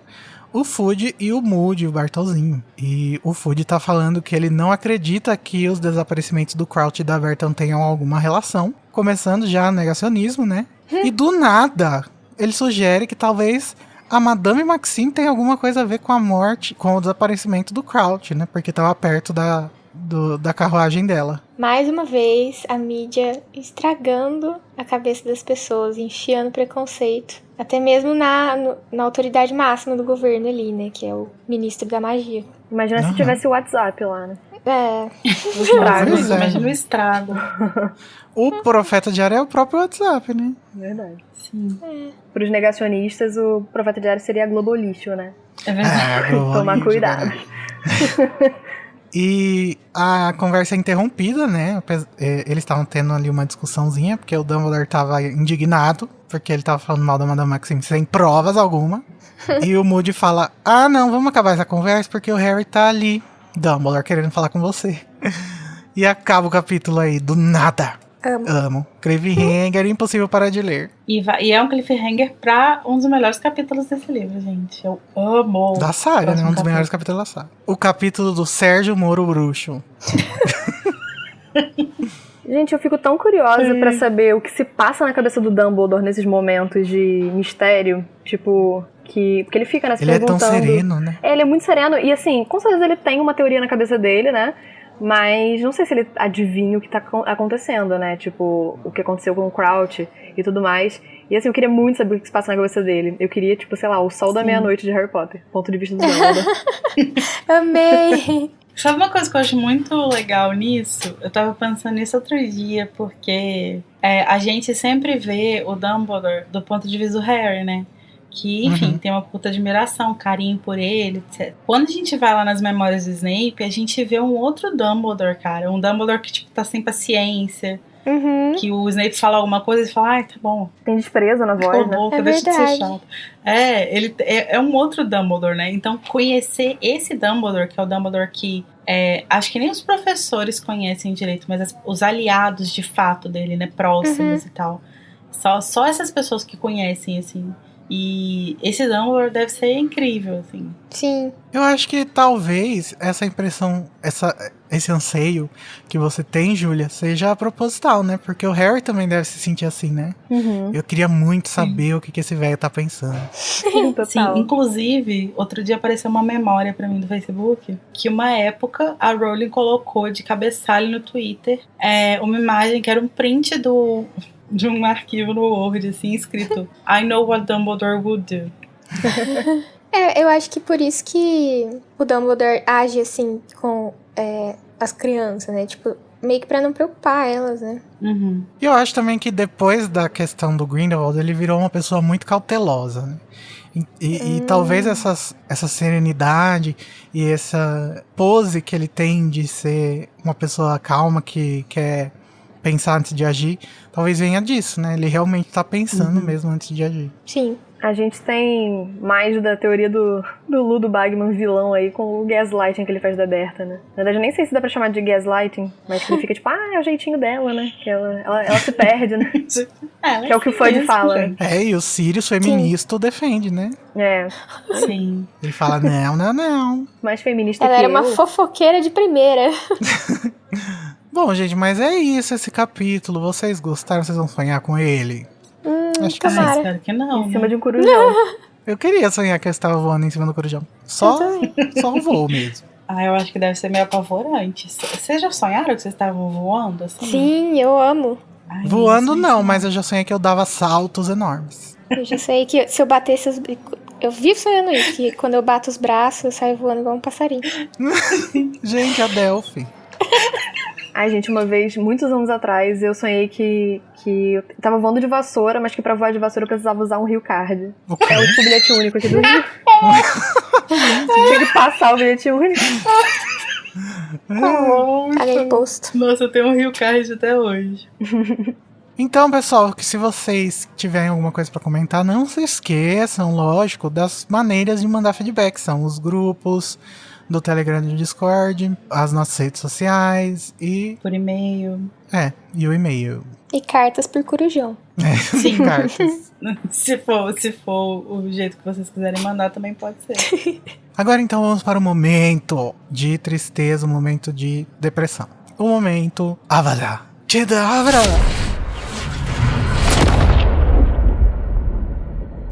o Fudge e o Moody, o Bartolzinho. E o Fudge tá falando que ele não acredita que os desaparecimentos do Crouch e da Berton tenham alguma relação. Começando já negacionismo, né? E do nada, ele sugere que talvez a Madame Maxime tenha alguma coisa a ver com a morte, com o desaparecimento do Crouch, né? Porque tava perto da carruagem dela. Mais uma vez, a mídia estragando a cabeça das pessoas, enfiando preconceito. Até mesmo na autoridade máxima do governo ali, né? Que é o ministro da magia. Imagina se tivesse o WhatsApp lá, né? É. O estrago, Pois é. imagina o estrago. O Profeta Diário é o próprio WhatsApp, né? Verdade. Sim, Para os negacionistas, o Profeta Diário seria Globolixo, né? é verdade. Tomar cuidado. E a conversa é interrompida, né? Eles estavam tendo ali uma discussãozinha, porque o Dumbledore tava indignado, porque ele tava falando mal da Madame Maxime sem provas alguma. E o Moody fala, não, vamos acabar essa conversa, porque o Harry tá ali, Dumbledore, querendo falar com você. E acaba o capítulo aí, do nada. Amo. Cliffhanger, impossível parar de ler. E é um cliffhanger pra um dos melhores capítulos desse livro, gente. Eu amo. Da saga, né? Próximo Um dos melhores capítulos da saga. O capítulo do Sérgio Moro Bruxo. Gente, eu fico tão curiosa pra saber o que se passa na cabeça do Dumbledore nesses momentos de mistério. Tipo, porque ele fica, né, se Ele é perguntando. tão sereno, né? Ele é muito sereno. E assim, com certeza ele tem uma teoria na cabeça dele, né? Mas não sei se ele adivinha o que tá acontecendo, né? Tipo, o que aconteceu com o Crouch e tudo mais. E assim, eu queria muito saber o que se passa na cabeça dele. Eu queria, tipo, sei lá, o sol da meia-noite de Harry Potter. Ponto de vista do Dumbledore. Amei! Sabe uma coisa que eu acho muito legal nisso? Eu tava pensando nisso outro dia, porque a gente sempre vê o Dumbledore do ponto de vista do Harry, né? Que, enfim, tem uma puta admiração, carinho por ele, etc. Quando a gente vai lá nas memórias do Snape, a gente vê um outro Dumbledore, cara. Um Dumbledore que, tipo, tá sem paciência. Que o Snape fala alguma coisa e fala, tá bom. Tem desprezo na voz, né? Boca, deixa de ser chato. Ele é um outro Dumbledore, né? Então, conhecer esse Dumbledore, que é o Dumbledore que acho que nem os professores conhecem direito, mas os aliados de fato dele, né? Próximos e tal. Só essas pessoas que conhecem, assim. E esse Dumbledore deve ser incrível, assim. Sim. Eu acho que talvez essa impressão, esse anseio que você tem, Júlia, seja proposital, né? Porque o Harry também deve se sentir assim, né? Eu queria muito saber o que esse velho tá pensando. Total. Sim, inclusive, outro dia apareceu uma memória pra mim do Facebook, que uma época a Rowling colocou de cabeçalho no Twitter uma imagem que era um print de um arquivo no Word, assim, escrito I know what Dumbledore would do. Eu acho que por isso que o Dumbledore age assim com as crianças, né? Tipo, meio que pra não preocupar elas, né? E eu acho também que depois da questão do Grindelwald, ele virou uma pessoa muito cautelosa, né? E talvez essa serenidade e essa pose que ele tem de ser uma pessoa calma que quer pensar antes de agir, talvez venha disso, né? Ele realmente tá pensando mesmo antes de agir. Sim. A gente tem mais da teoria do Ludo Bagman vilão aí com o gaslighting que ele faz da Berta, né? Na verdade, eu nem sei se dá pra chamar de gaslighting, mas que ele fica tipo, é o jeitinho dela, né? Que ela se perde, né? Que é o que o Fudge fala. E o Sirius feminista o defende, né? Sim. Ele fala, não. Mais feminista Ela que era uma fofoqueira de primeira. Bom, gente, mas é isso esse capítulo. Vocês gostaram? Vocês vão sonhar com ele? Acho que sim. Espero que não. Em cima de um corujão. Eu queria sonhar que eu estava voando em cima do corujão. Só o voo mesmo. Eu acho que deve ser meio apavorante. Vocês já sonharam que vocês estavam voando, assim? Sim, eu amo. Voando não, mas eu já sonhei que eu dava saltos enormes. Eu já sei que se eu batesse os... Eu vivo sonhando isso, que quando eu bato os braços, eu saio voando igual um passarinho. Gente, a Delphi. Ai, gente, uma vez, muitos anos atrás, eu sonhei que eu tava voando de vassoura, mas que pra voar de vassoura eu precisava usar um Rio Card. É o tipo bilhete único aqui do Rio. Tinha que passar o bilhete único. Paguei imposto. Nossa, eu tenho um Rio Card até hoje. Então, pessoal, que se vocês tiverem alguma coisa pra comentar, não se esqueçam, lógico, das maneiras de mandar feedback. São os grupos do Telegram e do Discord, as nossas redes sociais e... Por e-mail. E o e-mail. E cartas por Corujão. Sim. Cartas. Se for o jeito que vocês quiserem mandar, também pode ser. Agora então vamos para o momento de tristeza, o momento de depressão. O momento Avada Kedavra!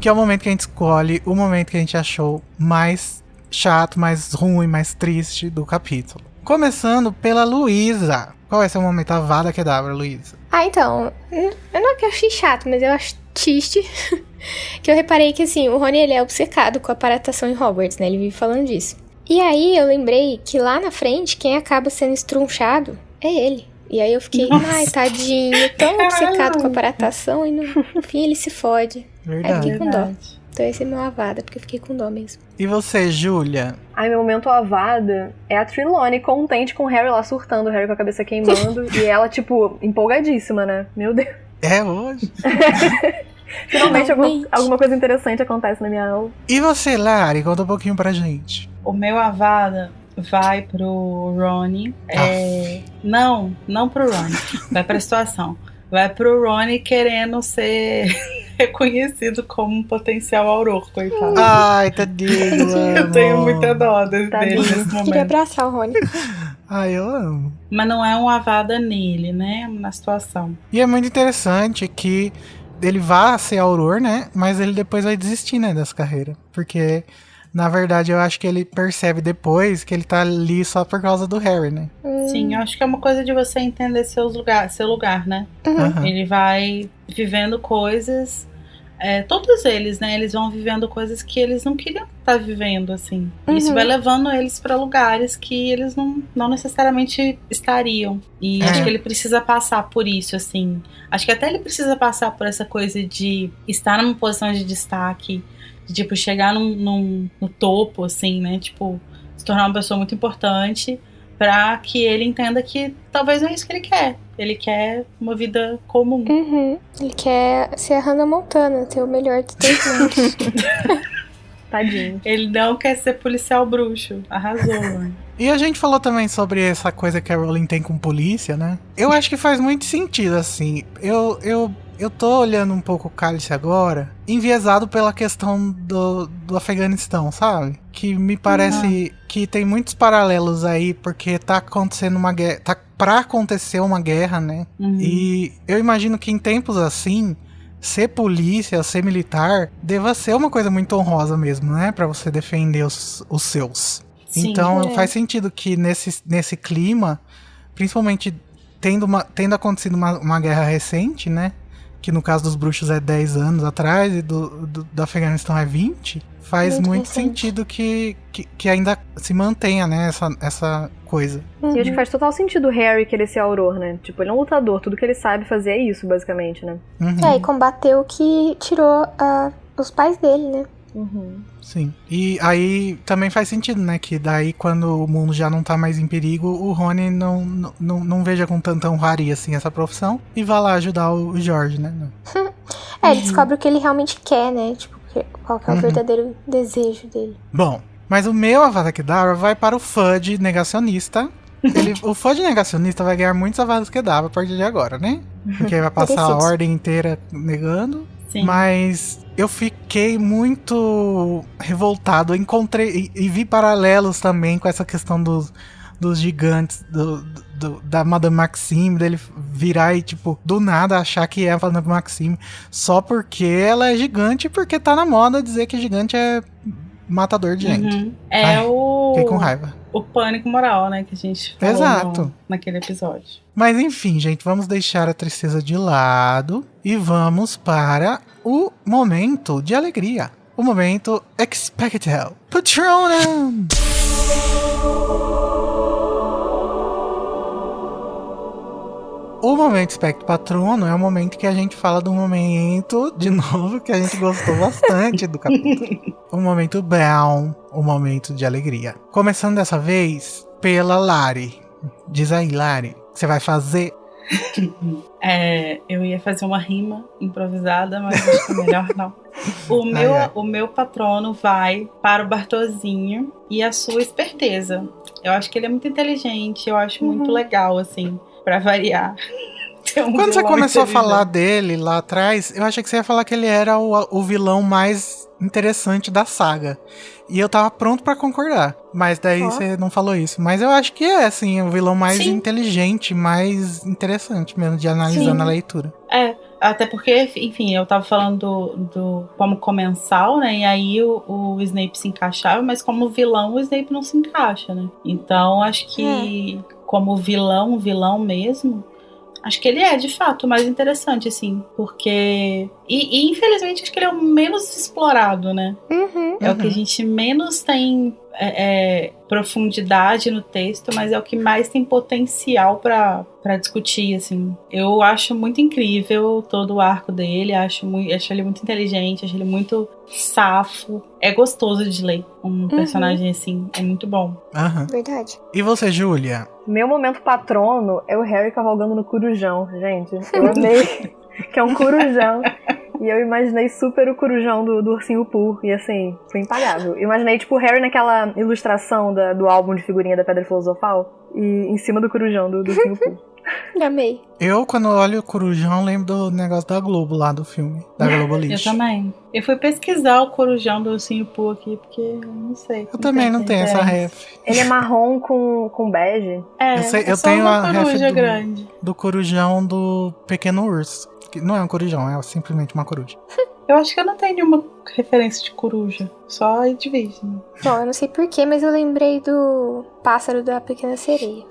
Que é o momento que a gente escolhe, o momento que a gente achou mais chato, mais ruim, mais triste do capítulo. Começando pela Luísa. Qual é seu momento Avada Kedavra, Luísa? Então, eu não é que eu achei chato, mas eu acho triste que eu reparei que, assim, o Rony, ele é obcecado com a aparatação em Hogwarts, né? Ele vive falando disso. E aí eu lembrei que lá na frente, quem acaba sendo estrunchado é ele. E aí eu fiquei, ai, tadinho, tão obcecado com a aparatação e no fim ele se fode. Aí eu fiquei com dó. Então esse é meu Avada, porque eu fiquei com dó mesmo. E você, Júlia? Ai, meu momento Avada é a Trelawney contente com o Harry lá surtando, o Harry com a cabeça queimando. E ela, tipo, empolgadíssima, né? Meu Deus. É hoje. Finalmente alguma coisa interessante acontece na minha aula. E você, Lari? Conta um pouquinho pra gente. O meu Avada vai pro Rony. Não pro Rony. Vai pra situação. Vai pro Rony querendo ser reconhecido como um potencial auror, coitado. Ai, tadinho. Eu tenho muita dó dele nesse Queria momento. abraçar o Rony. Ai, eu amo. Mas não é um Avada nele, né? Na situação. E é muito interessante que ele vá ser auror, né? Mas ele depois vai desistir, né, dessa carreira. Porque, na verdade, eu acho que ele percebe depois que ele tá ali só por causa do Harry, né? Sim, eu acho que é uma coisa de você entender seu lugar, né? Uhum. Ele vai vivendo coisas, todos eles, né? Eles vão vivendo coisas que eles não queriam estar vivendo, assim. Isso vai levando eles pra lugares que eles não necessariamente estariam. E acho que ele precisa passar por isso, assim. Acho que até ele precisa passar por essa coisa de estar numa posição de destaque, de, tipo, chegar no topo, assim, né? Tipo, se tornar uma pessoa muito importante, pra que ele entenda que talvez não é isso que ele quer. Ele quer uma vida comum. Ele quer ser a Hannah Montana, ter o melhor de dois mundos. Tadinho. Ele não quer ser policial bruxo. Arrasou, mano. E a gente falou também sobre essa coisa que a Rowling tem com polícia, né? Eu acho que faz muito sentido, assim. Eu tô olhando um pouco o Cálice agora, enviesado pela questão do Afeganistão, sabe? Que me parece que tem muitos paralelos aí, porque tá acontecendo uma guerra, tá pra acontecer uma guerra, né? E eu imagino que em tempos assim, ser polícia, ser militar, deva ser uma coisa muito honrosa mesmo, né? Pra você defender os seus. Sim, então faz sentido que nesse clima, principalmente tendo acontecido uma guerra recente, né? Que no caso dos bruxos é 10 anos atrás e do Afeganistão é 20, faz muito sentido que ainda se mantenha, né, essa coisa. E acho que faz total sentido o Harry querer ser auror, né? Tipo, ele é um lutador, tudo que ele sabe fazer é isso, basicamente, né? E combateu o que tirou os pais dele, né? Sim. E aí também faz sentido, né? Que daí quando o mundo já não tá mais em perigo, o Rony não veja com tanta honraria assim essa profissão e vá lá ajudar o George, né? Ele descobre o que ele realmente quer, né? Tipo, qual que é o verdadeiro desejo dele. Bom, mas o meu Avada Kedavra vai para o Fudge negacionista. O Fudge negacionista vai ganhar muitos Avada Kedavra a partir de agora, né? Porque vai passar a ordem inteira negando. Sim. Mas eu fiquei muito revoltado. Encontrei e vi paralelos também com essa questão dos gigantes, da Madame Maxime, dele virar e, tipo, do nada achar que é a Madame Maxime só porque ela é gigante, porque tá na moda dizer que gigante é matador de gente. Fiquei com raiva. O pânico moral, né, que a gente falou Exato. naquele episódio. Mas enfim, gente, vamos deixar a tristeza de lado e vamos para o momento de alegria. O momento Expecto Patronum! O momento Espectro Patrono é o momento que a gente fala do momento, de novo, que a gente gostou bastante do capítulo. O momento Brown, o momento de alegria. Começando dessa vez pela Lari. Diz aí, Lari, o que você vai fazer? Eu ia fazer uma rima improvisada, mas acho que é melhor não. O meu patrono vai para o Bartozinho e a sua esperteza. Eu acho que ele é muito inteligente, eu acho muito legal, assim, pra variar. Quando você começou a falar dele lá atrás, eu achei que você ia falar que ele era o vilão mais interessante da saga. E eu tava pronto pra concordar. Mas daí você não falou isso. Mas eu acho que é, assim, o vilão mais inteligente, mais interessante mesmo, de analisando a leitura. Até porque, enfim, eu tava falando do como comensal, né? E aí o Snape se encaixava, mas como vilão, o Snape não se encaixa, né? Então, acho que como vilão mesmo, acho que ele é, de fato, o mais interessante, assim. Porque... E infelizmente, acho que ele é o menos explorado, né? É o que a gente menos tem profundidade no texto, mas é o que mais tem potencial pra discutir, assim. Eu acho muito incrível todo o arco dele, acho ele muito inteligente, acho ele muito safo. É gostoso de ler um personagem assim, é muito bom. Verdade. E você, Júlia? Meu momento patrono é o Harry cavalgando no corujão, gente. Eu amei que é um corujão. E eu imaginei super o corujão do Ursinho Pooh. E assim, foi impagável. Imaginei, tipo, o Harry naquela ilustração do álbum de figurinha da Pedra Filosofal. E em cima do corujão do Ursinho Pooh. Amei. Eu, quando olho o corujão, lembro do negócio da Globo lá do filme. Da Globo Lixo. Eu também. Eu fui pesquisar o corujão do Ursinho Pooh aqui, porque eu não sei. Eu também não tenho essa ref. Ele é marrom com bege. Eu tenho a ref grande. do corujão do Pequeno Urso. Que não é um corujão, é simplesmente uma coruja. Eu acho que eu não tenho nenhuma referência de coruja. Só de Disney. Bom, eu não sei porquê, mas eu lembrei do pássaro da Pequena Sereia.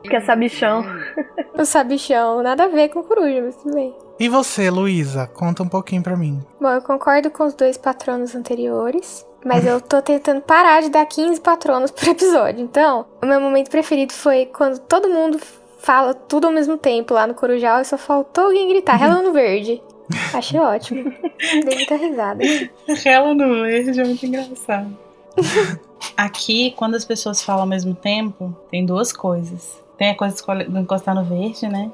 Que é sabichão. O sabichão, nada a ver com coruja, mas tudo bem. E você, Luísa? Conta um pouquinho pra mim. Bom, eu concordo com os 2 patronos anteriores, mas eu tô tentando parar de dar 15 patronos por episódio. Então, o meu momento preferido foi quando todo mundo fala tudo ao mesmo tempo lá no Corujal e só faltou alguém gritar Rela no Verde. Achei ótimo. Dei muita risada. Rela no Verde é muito engraçado. Aqui, quando as pessoas falam ao mesmo tempo, tem 2 coisas. Tem a coisa de encostar no verde, né?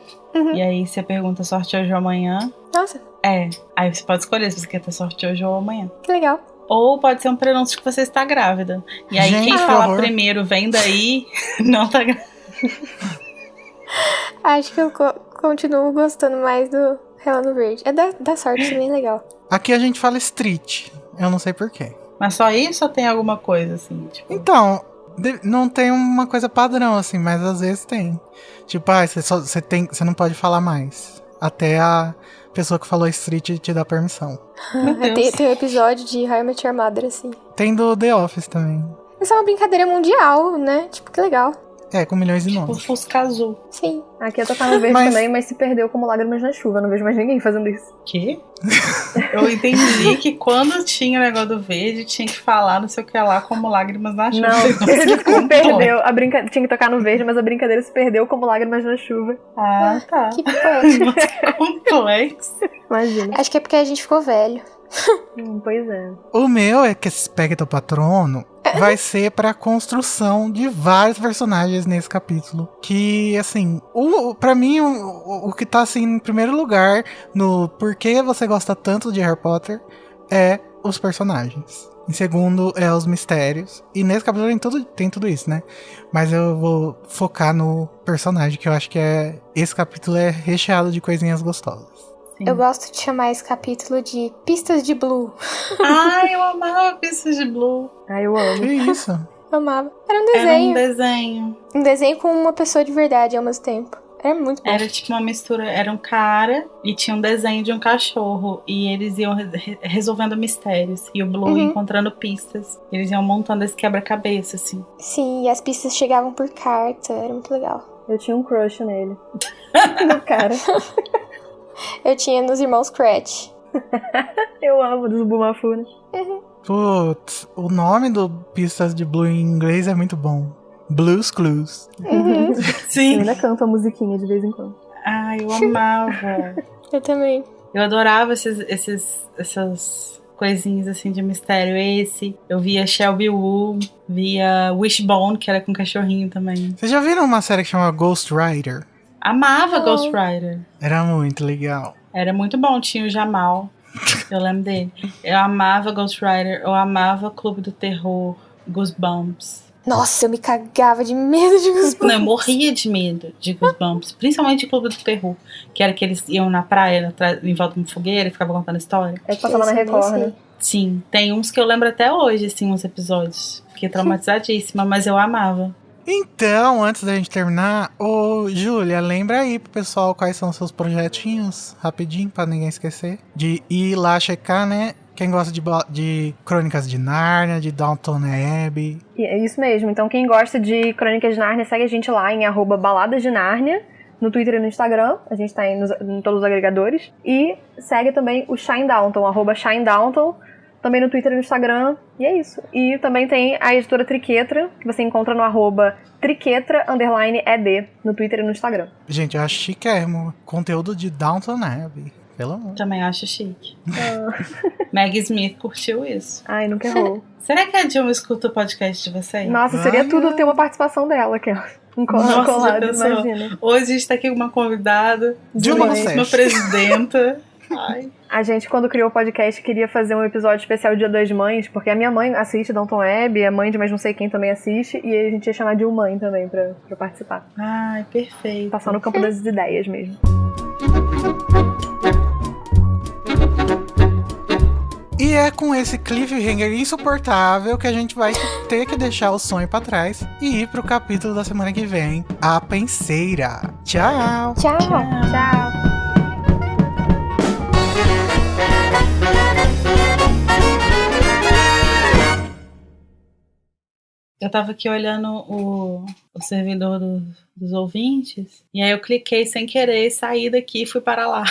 E aí você pergunta sorte hoje ou amanhã. Nossa. Aí você pode escolher se você quer ter sorte hoje ou amanhã. Que legal. Ou pode ser um prenúncio que você está grávida. E aí quem falar primeiro vem daí, não tá grávida. Acho que eu continuo gostando mais do Rela no Verde. É da sorte, bem legal. Aqui a gente fala street. Eu não sei porquê. Mas só isso ou tem alguma coisa assim? Tipo... Então, não tem uma coisa padrão assim, mas às vezes tem. Tipo, você não pode falar mais. Até a pessoa que falou street te dá permissão. Tem um episódio de How I Met Your Mother, assim. Tem do The Office também. Isso é uma brincadeira mundial, né? Tipo, que legal. Com milhões de nomes. Tipo Fusca Azul. Sim. Aqui eu tô no verde também, mas se perdeu como lágrimas na chuva. Não vejo mais ninguém fazendo isso. Quê? Eu entendi que quando tinha o negócio do verde, tinha que falar não sei o que lá como lágrimas na chuva. Não, ele se perdeu. Tinha que tocar no verde, mas a brincadeira se perdeu como lágrimas na chuva. Ah, tá. Que poético. Complexo. Imagina. Acho que é porque a gente ficou velho. Pois é. O meu é que esse Spectro Patrono vai ser pra construção de vários personagens nesse capítulo. Que, assim, pra mim, o que tá, assim, em primeiro lugar no porquê você gosta tanto de Harry Potter é os personagens. Em segundo, é os mistérios. E nesse capítulo tem tudo isso, né? Mas eu vou focar no personagem, que eu acho que esse capítulo é recheado de coisinhas gostosas. Sim. Eu gosto de chamar esse capítulo de Pistas de Blue. Ai, eu amava Pistas de Blue. Ai, eu amo. Que isso? Amava. Era um desenho. Era um desenho. Um desenho com uma pessoa de verdade ao mesmo tempo. Era muito bom. Era tipo uma mistura. Era um cara e tinha um desenho de um cachorro. E eles iam resolvendo mistérios. E o Blue encontrando pistas. Eles iam montando esse quebra-cabeça, assim. Sim, e as pistas chegavam por carta. Era muito legal. Eu tinha um crush nele. No cara. Eu tinha nos irmãos Cratch. Eu amo dos Bumafuna. Putz, o nome do Pistas de Blue em inglês é muito bom. Blues Clues. Sim. Eu ainda canto a musiquinha de vez em quando. Ai, eu amava. Eu também. Eu adorava essas coisinhas assim de mistério. Eu via Shelby Woo, via Wishbone, que era com cachorrinho também. Vocês já viram uma série que chama Ghost Rider? Amava Não. Ghost Rider. Era muito legal. Era muito bom, tinha o Jamal. Eu lembro dele. Eu amava Ghost Rider, eu amava Clube do Terror, Goosebumps. Nossa, eu me cagava de medo de Goosebumps. Não, eu morria de medo de Goosebumps, principalmente de Clube do Terror, que era que eles iam na praia, em volta de uma fogueira e ficavam contando história. É que passava na Esse eu nem Record, sei. né? Sim, tem uns que eu lembro até hoje, assim, uns episódios. Fiquei traumatizadíssima, mas eu amava. Então, antes da gente terminar, ô Júlia, lembra aí pro pessoal quais são os seus projetinhos, rapidinho, pra ninguém esquecer. De ir lá checar, né? Quem gosta de Crônicas de Nárnia, de Downton Abbey. E é isso mesmo. Então, quem gosta de Crônicas de Nárnia, segue a gente lá em @baladas de Nárnia, no Twitter e no Instagram. A gente tá em todos os agregadores. E segue também o Shine Downton, @ShineDownton, também no Twitter e no Instagram. E é isso. E também tem a editora Triquetra, que você encontra no @Triquetra_ED, no Twitter e no Instagram. Gente, eu acho chiquérrimo. Conteúdo de Downton Abbey. Pelo amor. Também acho chique. Maggie Smith curtiu isso. Ai, nunca errou. Será que a Dilma escuta o podcast de vocês? Nossa, seria tudo ter uma participação dela, que é um Nossa, colado, já pensou? imagina. Hoje a gente tá aqui com uma convidada, Dilma uma Rousseff. presidenta. Ai. A gente, quando criou o podcast, queria fazer um episódio especial Dia das Mães, porque a minha mãe assiste Downton Abbey, a mãe de mais não sei quem também assiste, e a gente ia chamar de mãe também pra participar. Ai, perfeito. Passar no campo das ideias mesmo. E é com esse cliffhanger insuportável que a gente vai ter que deixar o sonho pra trás e ir pro capítulo da semana que vem, A Penseira. Tchau! Tchau. Tchau! Eu tava aqui olhando o servidor dos ouvintes, e aí eu cliquei sem querer, saí daqui e fui para lá.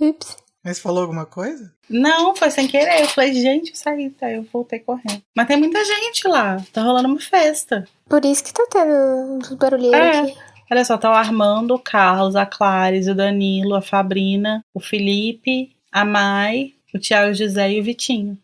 Ups. Mas falou alguma coisa? Não, foi sem querer. Eu falei, gente, eu saí, tá? Eu voltei correndo. Mas tem muita gente lá, tá rolando uma festa. Por isso que tá tendo uns barulheiros É. aqui. Olha só, tá o Armando, o Carlos, a Clarice, o Danilo, a Fabrina, o Felipe, a Mai, o Thiago José e o Vitinho.